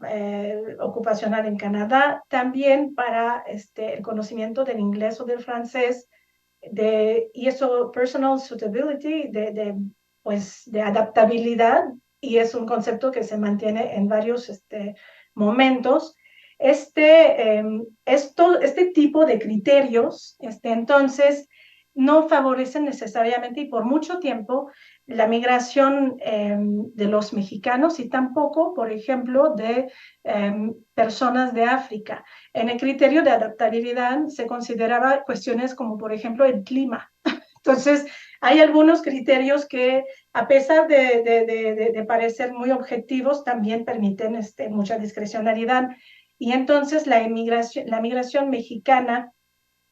C: ocupacional en Canadá, también para el conocimiento del inglés o del francés, y eso, personal suitability, de adaptabilidad, y es un concepto que se mantiene en varios momentos. Este tipo de criterios, entonces, no favorecen necesariamente y por mucho tiempo la migración de los mexicanos y tampoco, por ejemplo, de personas de África. En el criterio de adaptabilidad se consideraba cuestiones como, por ejemplo, el clima. Entonces, hay algunos criterios que, a pesar de parecer muy objetivos, también permiten mucha discrecionalidad. Y entonces la migración mexicana,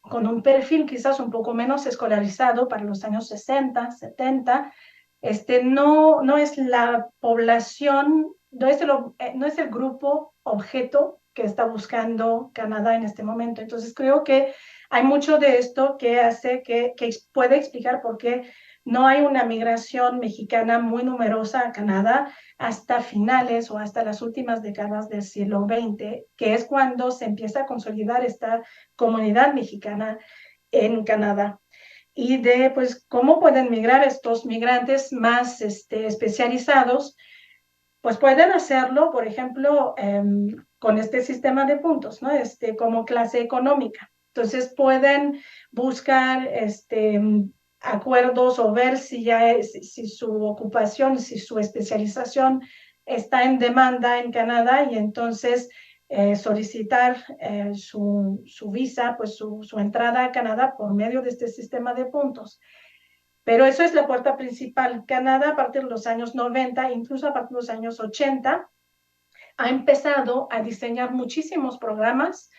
C: con un perfil quizás un poco menos escolarizado para los años 60, 70, no es la población, no es el grupo objeto que está buscando Canadá en este momento. Entonces creo que hay mucho de esto que hace que puede explicar por qué no hay una migración mexicana muy numerosa a Canadá hasta finales o hasta las últimas décadas del siglo XX, que es cuando se empieza a consolidar esta comunidad mexicana en Canadá. Y de pues cómo pueden migrar estos migrantes más especializados, pues pueden hacerlo, por ejemplo, con este sistema de puntos, ¿no? Como clase económica. Entonces pueden buscar acuerdos o ver si su ocupación, si su especialización está en demanda en Canadá, y entonces solicitar su visa, pues su entrada a Canadá por medio de este sistema de puntos. Pero eso es la puerta principal. Canadá, a partir de los años 90, incluso a partir de los años 80, ha empezado a diseñar muchísimos programas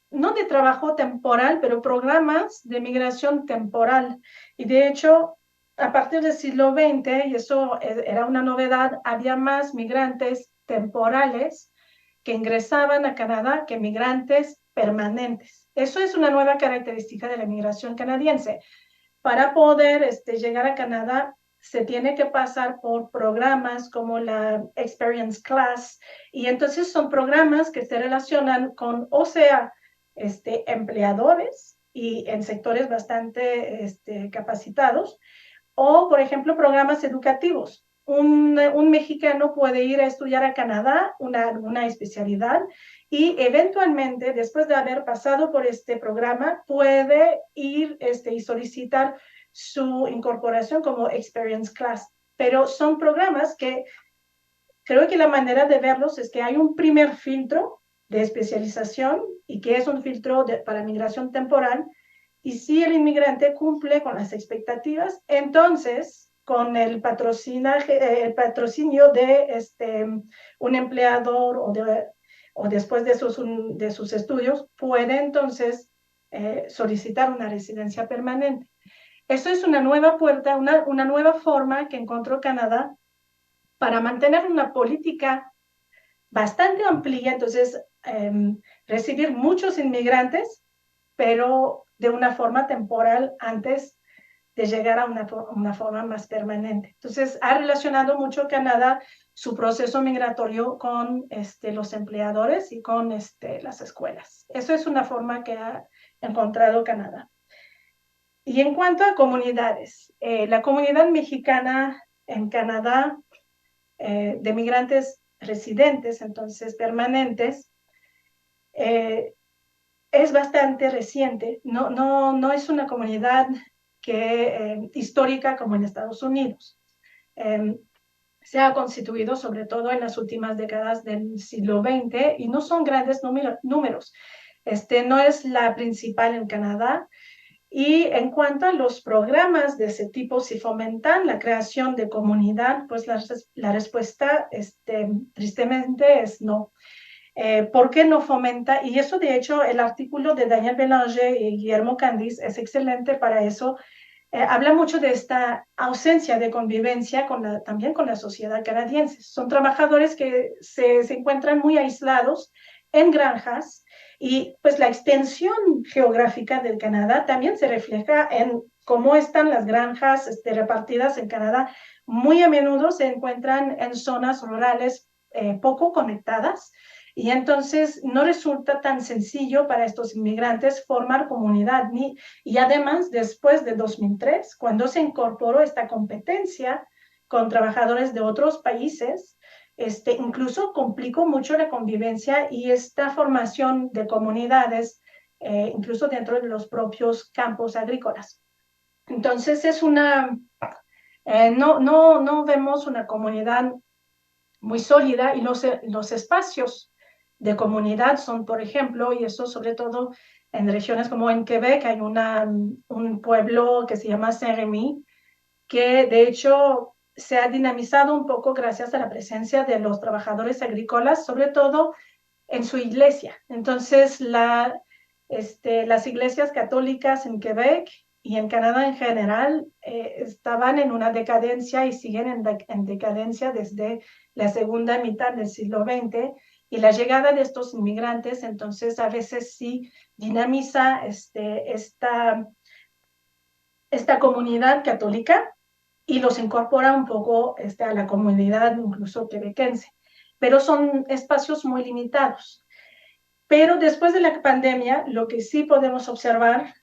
C: no de trabajo temporal, pero programas de migración temporal. Y de hecho, a partir del siglo XX, y eso era una novedad, había más migrantes temporales que ingresaban a Canadá que migrantes permanentes. Eso es una nueva característica de la migración canadiense. Para poder llegar a Canadá, se tiene que pasar por programas como la Experience Class, y entonces son programas que se relacionan con, o sea, empleadores y en sectores bastante capacitados, o, por ejemplo, programas educativos. Un mexicano puede ir a estudiar a Canadá una especialidad, y eventualmente, después de haber pasado por este programa, puede ir y solicitar su incorporación como Experience Class. Pero son programas que creo que la manera de verlos es que hay un primer filtro de especialización, y que es un filtro para migración temporal, y si el inmigrante cumple con las expectativas, entonces con el patrocinio de un empleador o después de sus estudios, puede entonces solicitar una residencia permanente. Eso es una nueva puerta, una nueva forma que encontró Canadá para mantener una política bastante amplia, entonces recibir muchos inmigrantes, pero de una forma temporal antes de llegar a una forma más permanente. Entonces, ha relacionado mucho Canadá su proceso migratorio con los empleadores y con las escuelas. Eso es una forma que ha encontrado Canadá. Y en cuanto a comunidades, la comunidad mexicana en Canadá, de migrantes residentes, entonces permanentes, es bastante reciente. No es una comunidad histórica como en Estados Unidos. Se ha constituido sobre todo en las últimas décadas del siglo XX y no son grandes números. No es la principal en Canadá. Y en cuanto a los programas de ese tipo, si fomentan la creación de comunidad, pues la respuesta tristemente es no. ¿Por qué no fomenta? Y eso, de hecho, el artículo de Daniel Bélanger y Guillermo Candice es excelente para eso. Habla mucho de esta ausencia de convivencia también con la sociedad canadiense. Son trabajadores que se encuentran muy aislados en granjas y pues la extensión geográfica del Canadá también se refleja en cómo están las granjas repartidas en Canadá. Muy a menudo se encuentran en zonas rurales poco conectadas y entonces no resulta tan sencillo para estos inmigrantes formar comunidad. Y además, después de 2003, cuando se incorporó esta competencia con trabajadores de otros países, incluso complicó mucho la convivencia y esta formación de comunidades, incluso dentro de los propios campos agrícolas. Entonces, no vemos una comunidad muy sólida y los espacios de comunidad son, por ejemplo, y eso sobre todo en regiones como en Quebec, hay un pueblo que se llama Saint-Rémy, que de hecho se ha dinamizado un poco gracias a la presencia de los trabajadores agrícolas, sobre todo en su iglesia. Entonces, las iglesias católicas en Quebec y en Canadá en general estaban en una decadencia y siguen en decadencia desde la segunda mitad del siglo XX, y la llegada de estos inmigrantes entonces a veces sí dinamiza esta comunidad católica y los incorpora un poco a la comunidad incluso quebequense, pero son espacios muy limitados. Pero después de la pandemia, lo que sí podemos observar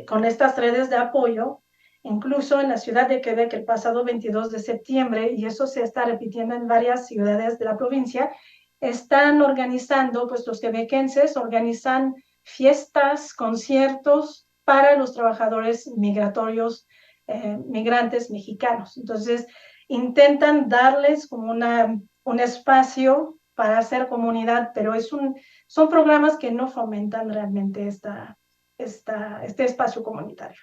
C: con estas redes de apoyo, incluso en la ciudad de Quebec el pasado 22 de septiembre, y eso se está repitiendo en varias ciudades de la provincia, están organizando, pues los quebequenses organizan fiestas, conciertos para los trabajadores migratorios, migrantes mexicanos. Entonces, intentan darles como un espacio para hacer comunidad, pero son programas que no fomentan realmente este espacio comunitario.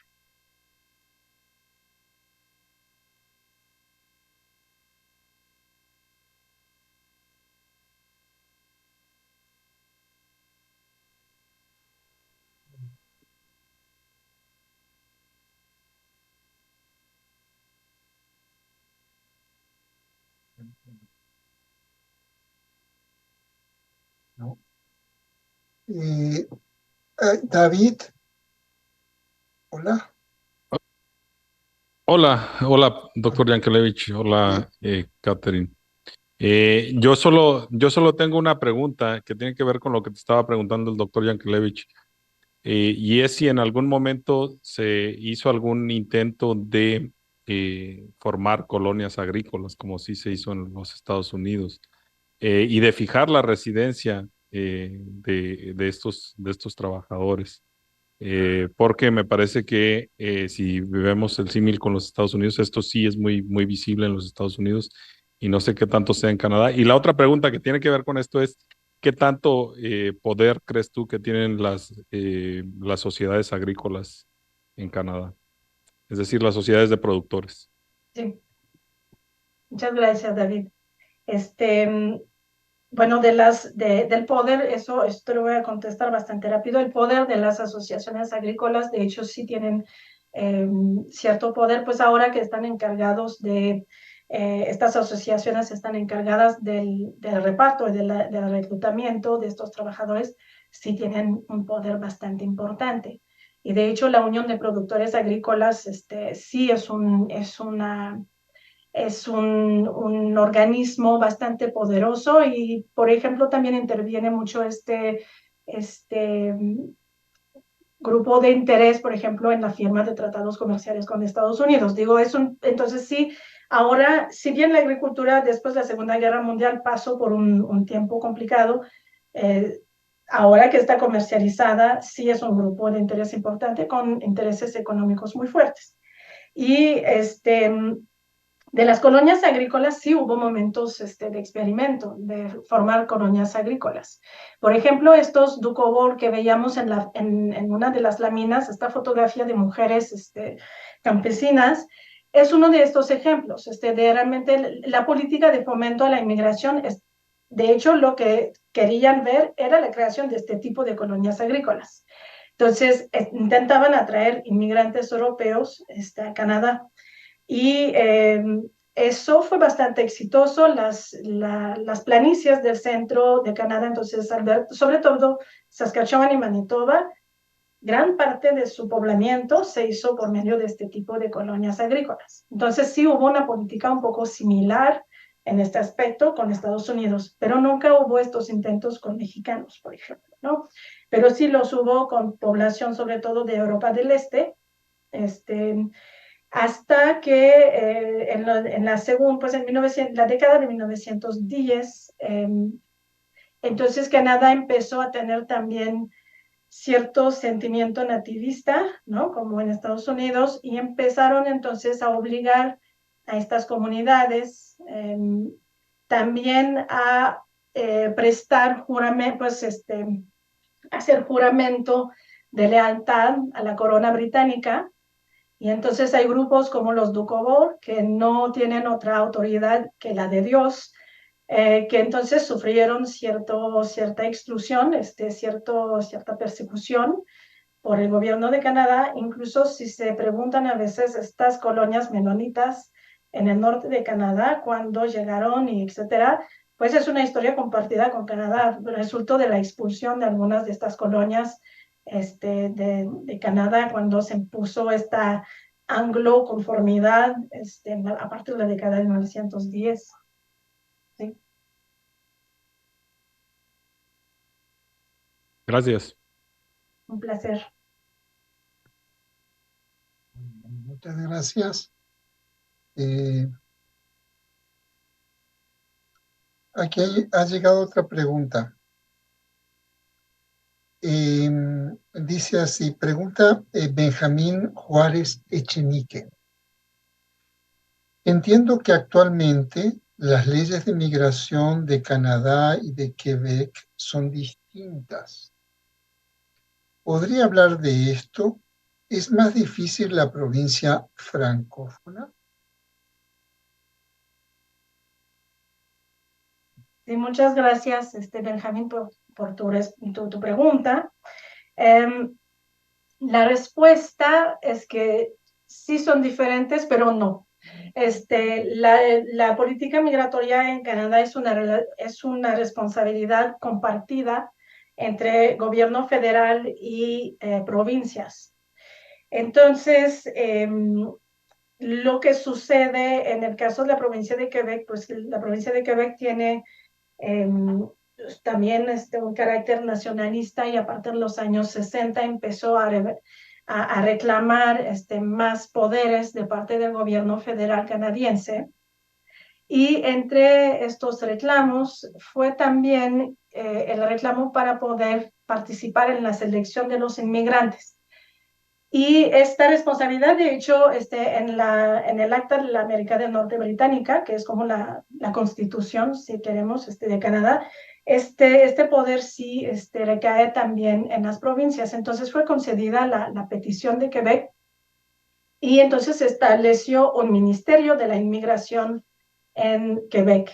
B: ¿No? David, hola.
D: Hola, doctor Yankelevich. Hola, Catherine. Yo solo tengo una pregunta que tiene que ver con lo que te estaba preguntando el doctor Yankelevich. Y es si en algún momento se hizo algún intento de formar colonias agrícolas, como sí se hizo en los Estados Unidos, y de fijar la residencia de estos trabajadores. Porque me parece que si vemos el símil con los Estados Unidos, esto sí es muy visible en los Estados Unidos y no sé qué tanto sea en Canadá. Y la otra pregunta que tiene que ver con esto es, ¿qué tanto poder crees tú que tienen las sociedades agrícolas en Canadá? Es decir, las sociedades de productores.
C: Sí, muchas gracias, David. Bueno, del poder, esto lo voy a contestar bastante rápido. El poder de las asociaciones agrícolas, de hecho, sí tienen cierto poder, pues ahora que están encargados de Estas asociaciones están encargadas del reparto y del reclutamiento de estos trabajadores, sí tienen un poder bastante importante. Y de hecho, la Unión de Productores Agrícolas sí es un organismo bastante poderoso y, por ejemplo, también interviene mucho este grupo de interés, por ejemplo, en la firma de tratados comerciales con Estados Unidos. Digo, entonces sí, ahora, si bien la agricultura después de la Segunda Guerra Mundial pasó por un tiempo complicado, ahora que está comercializada, sí es un grupo de interés importante con intereses económicos muy fuertes. Y de las colonias agrícolas sí hubo momentos de experimento, de formar colonias agrícolas. Por ejemplo, estos Dukobor que veíamos en una de las láminas, esta fotografía de mujeres campesinas, es uno de estos ejemplos. De realmente la política de fomento a la inmigración, de hecho, lo que querían ver era la creación de este tipo de colonias agrícolas. Entonces, intentaban atraer inmigrantes europeos a Canadá. Y eso fue bastante exitoso. Las planicies del centro de Canadá, entonces, sobre todo Saskatchewan y Manitoba, gran parte de su poblamiento se hizo por medio de este tipo de colonias agrícolas. Entonces, sí hubo una política un poco similar en este aspecto con Estados Unidos, pero nunca hubo estos intentos con mexicanos, por ejemplo, ¿no? Pero sí los hubo con población, sobre todo de Europa del Este, hasta que pues en la década de 1910, entonces Canadá empezó a tener también cierto sentimiento nativista, ¿no? Como en Estados Unidos, y empezaron entonces a obligar a estas comunidades también a prestar juramento, pues hacer juramento de lealtad a la corona británica. Y entonces hay grupos como los Dukobor, que no tienen otra autoridad que la de Dios, que entonces sufrieron cierta exclusión, cierta persecución por el gobierno de Canadá. Incluso si se preguntan a veces estas colonias menonitas en el norte de Canadá, cuándo llegaron y etcétera, pues es una historia compartida con Canadá. Resultó de la expulsión de algunas de estas colonias de Canadá cuando se impuso esta anglo-conformidad a partir de la década de 1910. ¿Sí?
D: Gracias.
C: Un placer.
B: Muchas gracias. Aquí ha llegado otra pregunta. Dice así, pregunta Benjamín Juárez Echenique. Entiendo que actualmente las leyes de migración de Canadá y de Quebec son distintas. ¿Podría hablar de esto? ¿Es más difícil la provincia francófona?
C: Sí, muchas gracias, Benjamín, por tu pregunta. La respuesta es que sí son diferentes, pero no. La política migratoria en Canadá es una responsabilidad compartida entre gobierno federal y provincias. Entonces, lo que sucede en el caso de la provincia de Quebec, pues la provincia de Quebec tiene también un carácter nacionalista y a partir de los años 60 empezó a reclamar más poderes de parte del gobierno federal canadiense. Y entre estos reclamos fue también el reclamo para poder participar en la selección de los inmigrantes. Y esta responsabilidad, de hecho, en el Acta de la América del Norte Británica, que es como la constitución, si queremos, de Canadá, este poder sí recae también en las provincias. Entonces fue concedida la petición de Quebec y entonces se estableció un ministerio de la inmigración en Quebec.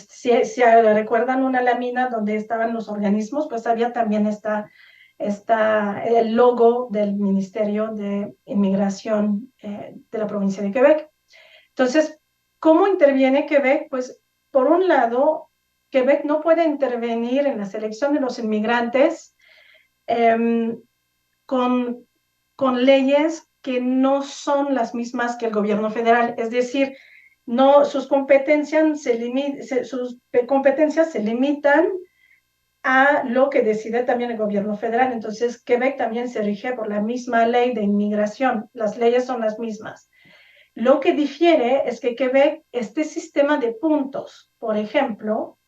C: Si recuerdan una lámina donde estaban los organismos, pues había también el logo del Ministerio de Inmigración de la provincia de Quebec. Entonces, ¿cómo interviene Quebec? Pues, por un lado, Quebec no puede intervenir en la selección de los inmigrantes con leyes que no son las mismas que el gobierno federal. Es decir, no, sus competencias se limitan a lo que decide también el gobierno federal. Entonces, Quebec también se rige por la misma ley de inmigración. Las leyes son las mismas. Lo que difiere es que Quebec, este sistema de puntos, por ejemplo,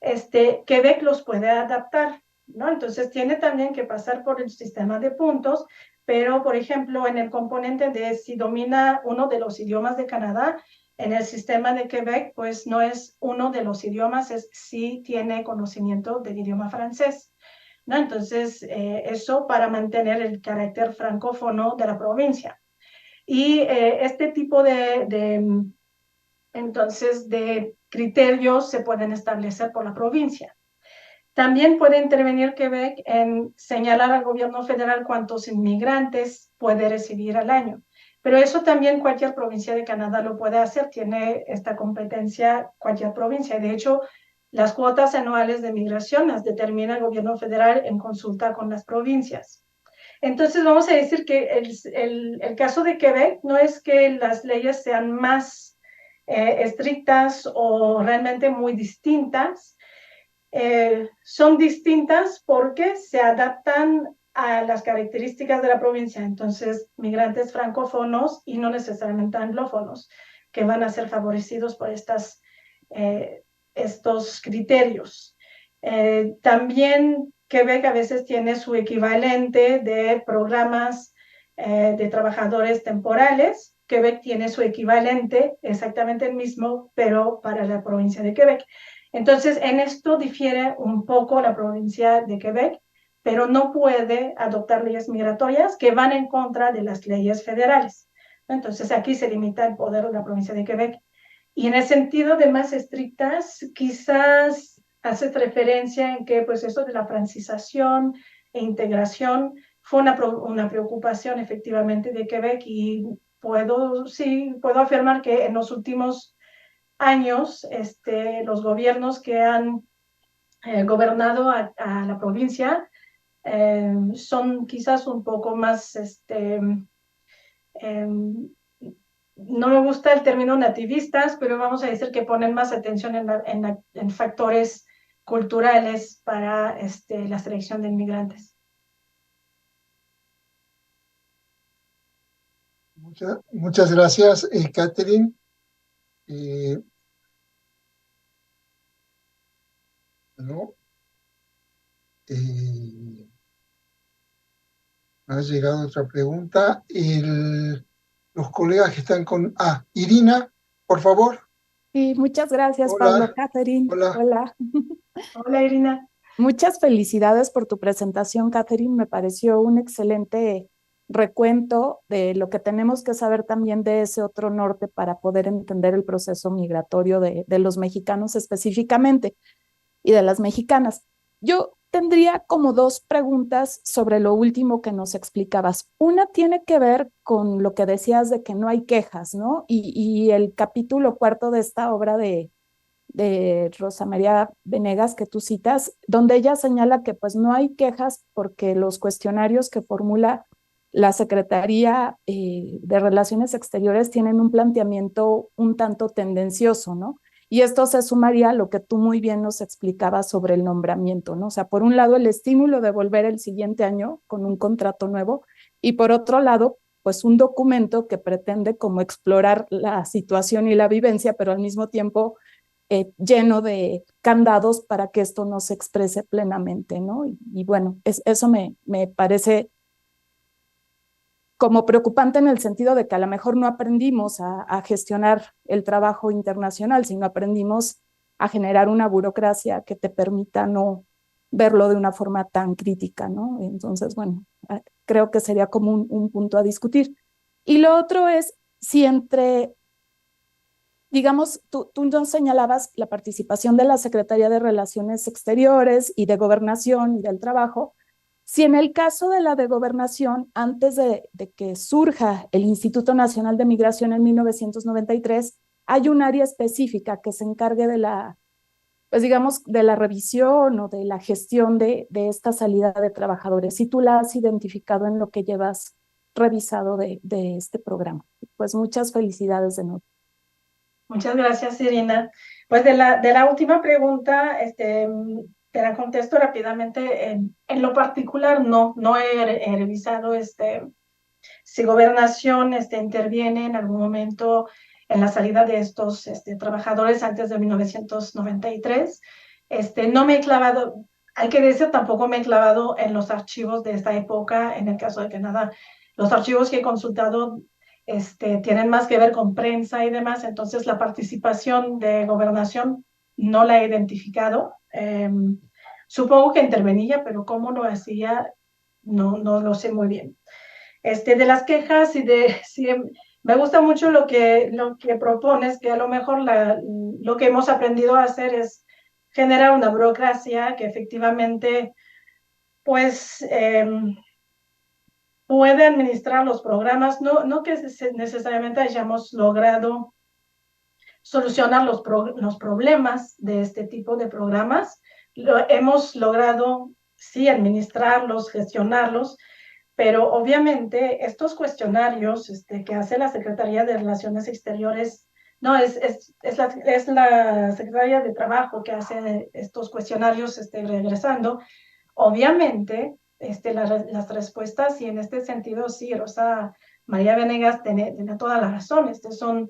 C: Quebec los puede adaptar, ¿no? Entonces tiene también que pasar por el sistema de puntos, pero, por ejemplo, en el componente de si domina uno de los idiomas de Canadá, en el sistema de Quebec, pues no es uno de los idiomas, es si tiene conocimiento del idioma francés, ¿no? Entonces, eso para mantener el carácter francófono de la provincia. Y este tipo entonces, de criterios se pueden establecer por la provincia. También puede intervenir Quebec en señalar al gobierno federal cuántos inmigrantes puede recibir al año. Pero eso también cualquier provincia de Canadá lo puede hacer, tiene esta competencia cualquier provincia. De hecho, las cuotas anuales de migración las determina el gobierno federal en consulta con las provincias. Entonces, vamos a decir que el caso de Quebec no es que las leyes sean más estrictas o realmente muy distintas. Son distintas porque se adaptan a las características de la provincia. Entonces, migrantes francófonos y no necesariamente anglófonos, que van a ser favorecidos por estos criterios. También Quebec a veces tiene su equivalente de programas de trabajadores temporales. Quebec tiene su equivalente, exactamente el mismo, pero para la provincia de Quebec. Entonces, en esto difiere un poco la provincia de Quebec, pero no puede adoptar leyes migratorias que van en contra de las leyes federales. Entonces, aquí se limita el poder de la provincia de Quebec. Y en el sentido de más estrictas, quizás hace referencia en que pues eso de la francización e integración fue una preocupación efectivamente de Quebec y puedo afirmar que en los últimos años los gobiernos que han gobernado a la provincia son quizás un poco más no me gusta el término nativistas, pero vamos a decir que ponen más atención en factores culturales para la selección de inmigrantes.
B: Muchas gracias, Catherine. ¿No? Ha llegado otra pregunta. Los colegas que están con... Irina, por favor.
E: Sí, muchas gracias,
B: Hola.
E: Pablo. Catherine.
B: Hola.
C: Hola, Irina.
E: Muchas felicidades por tu presentación, Catherine. Me pareció un excelente recuento de lo que tenemos que saber también de ese otro norte para poder entender el proceso migratorio de los mexicanos específicamente y de las mexicanas. Yo tendría como dos preguntas sobre lo último que nos explicabas. Una tiene que ver con lo que decías de que no hay quejas, ¿no? Y el capítulo 4 de esta obra de Rosa María Venegas que tú citas, donde ella señala que pues no hay quejas porque los cuestionarios que formula la Secretaría de Relaciones Exteriores tienen un planteamiento un tanto tendencioso, ¿no? Y esto se sumaría a lo que tú muy bien nos explicabas sobre el nombramiento, ¿no? O sea, por un lado el estímulo de volver el siguiente año con un contrato nuevo y por otro lado, pues un documento que pretende como explorar la situación y la vivencia, pero al mismo tiempo lleno de candados para que esto no se exprese plenamente, ¿no? Y bueno, eso me parece como preocupante en el sentido de que a lo mejor no aprendimos a gestionar el trabajo internacional, sino aprendimos a generar una burocracia que te permita no verlo de una forma tan crítica, ¿no? Entonces, bueno, creo que sería como un punto a discutir. Y lo otro es si digamos, tú nos señalabas la participación de la Secretaría de Relaciones Exteriores y de Gobernación y del Trabajo. Si en el caso de la de Gobernación, antes de que surja el Instituto Nacional de Migración en 1993, hay un área específica que se encargue de la, pues digamos, de la revisión o de la gestión de esta salida de trabajadores. Si tú la has identificado en lo que llevas revisado de este programa. Pues muchas felicidades de nuevo.
C: Muchas gracias, Irina. Pues de la última pregunta, te la contesto rápidamente. En lo particular, no he revisado si Gobernación interviene en algún momento en la salida de estos trabajadores antes de 1993. No me he clavado, hay que decir, tampoco me he clavado en los archivos de esta época, en el caso de Canadá. Los archivos que he consultado tienen más que ver con prensa y demás, entonces la participación de Gobernación no la he identificado. Supongo que intervenía, pero cómo lo hacía no lo sé muy bien. De las quejas y sí, me gusta mucho lo que propones, que a lo mejor lo que hemos aprendido a hacer es generar una burocracia que efectivamente pues puede administrar los programas, no que necesariamente hayamos logrado solucionar los problemas de este tipo de programas, hemos logrado sí administrarlos, gestionarlos, pero obviamente estos cuestionarios que hace la Secretaría de Relaciones Exteriores, no, es la Secretaría de Trabajo que hace estos cuestionarios regresando, obviamente las respuestas, y en este sentido sí, Rosa María Venegas tiene toda la razón. Son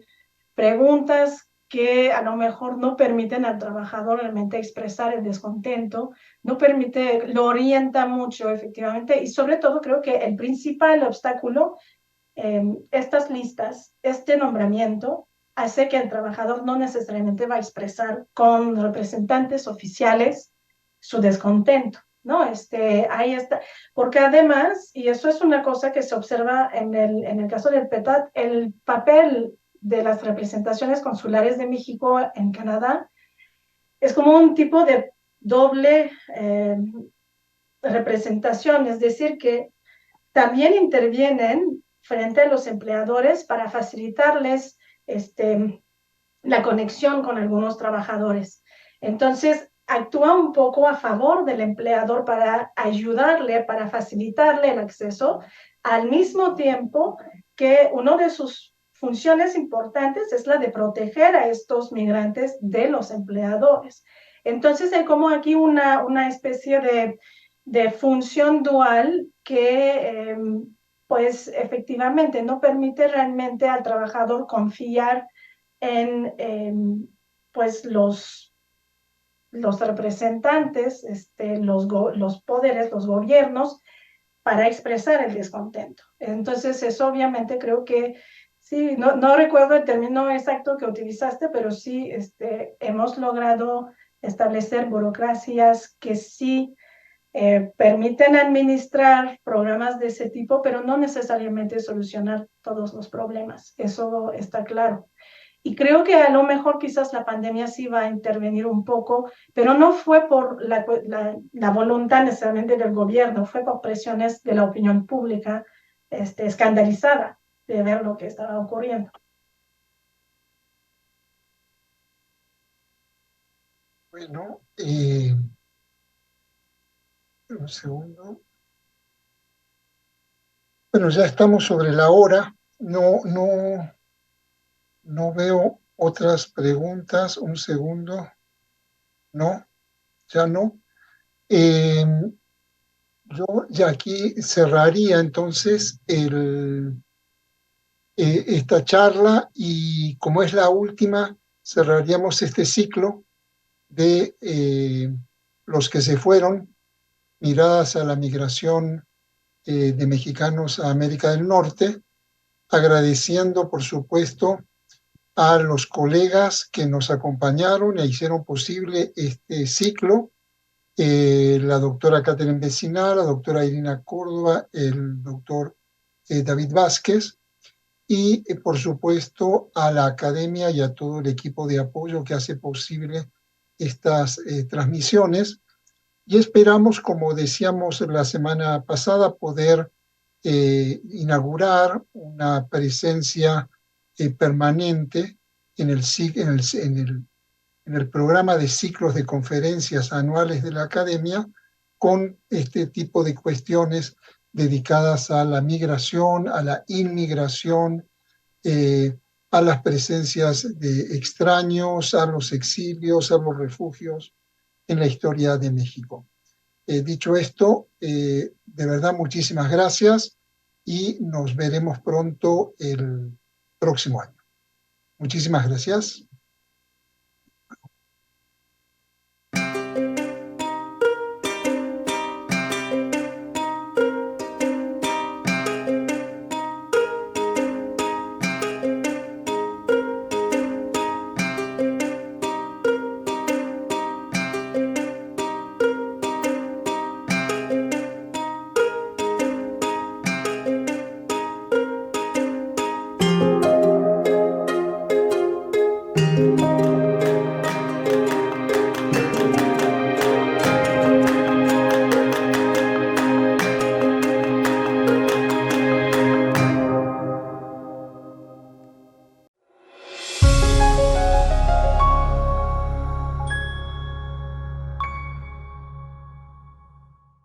C: preguntas que a lo mejor no permiten al trabajador realmente expresar el descontento, lo orienta mucho efectivamente, y sobre todo creo que el principal obstáculo, estas listas, este nombramiento, hace que el trabajador no necesariamente va a expresar con representantes oficiales su descontento, ¿no? Ahí está, porque además, y eso es una cosa que se observa en el caso del PETAT, el papel de las representaciones consulares de México en Canadá es como un tipo de doble representación, es decir, que también intervienen frente a los empleadores para facilitarles la conexión con algunos trabajadores. Entonces, actúa un poco a favor del empleador para ayudarle, para facilitarle el acceso, al mismo tiempo que uno de sus funciones importantes es la de proteger a estos migrantes de los empleadores. Entonces, hay como aquí una especie de función dual que, pues, efectivamente no permite realmente al trabajador confiar en pues los representantes, los poderes, los gobiernos, para expresar el descontento. Entonces, eso obviamente creo que sí, no recuerdo el término exacto que utilizaste, pero sí hemos logrado establecer burocracias que sí permiten administrar programas de ese tipo, pero no necesariamente solucionar todos los problemas. Eso está claro. Y creo que a lo mejor quizás la pandemia sí va a intervenir un poco, pero no fue por la voluntad necesariamente del gobierno, fue por presiones de la opinión pública escandalizada de ver lo que estaba ocurriendo.
B: Bueno, un segundo. Bueno, ya estamos sobre la hora. No veo otras preguntas. Un segundo. No, ya no. Yo ya aquí cerraría entonces esta charla, y como es la última, cerraríamos este ciclo de los que se fueron, miradas a la migración de mexicanos a América del Norte, agradeciendo, por supuesto, a los colegas que nos acompañaron e hicieron posible este ciclo, la doctora Catherine Besinal, la doctora Irina Córdoba, el doctor David Vázquez, y por supuesto a la academia y a todo el equipo de apoyo que hace posible estas transmisiones. Y esperamos, como decíamos la semana pasada, poder inaugurar una presencia permanente en el programa de ciclos de conferencias anuales de la Academia con este tipo de cuestiones dedicadas a la migración, a la inmigración, a las presencias de extraños, a los exilios, a los refugios en la historia de México. Dicho esto, de verdad muchísimas gracias y nos veremos pronto el próximo año. Muchísimas gracias.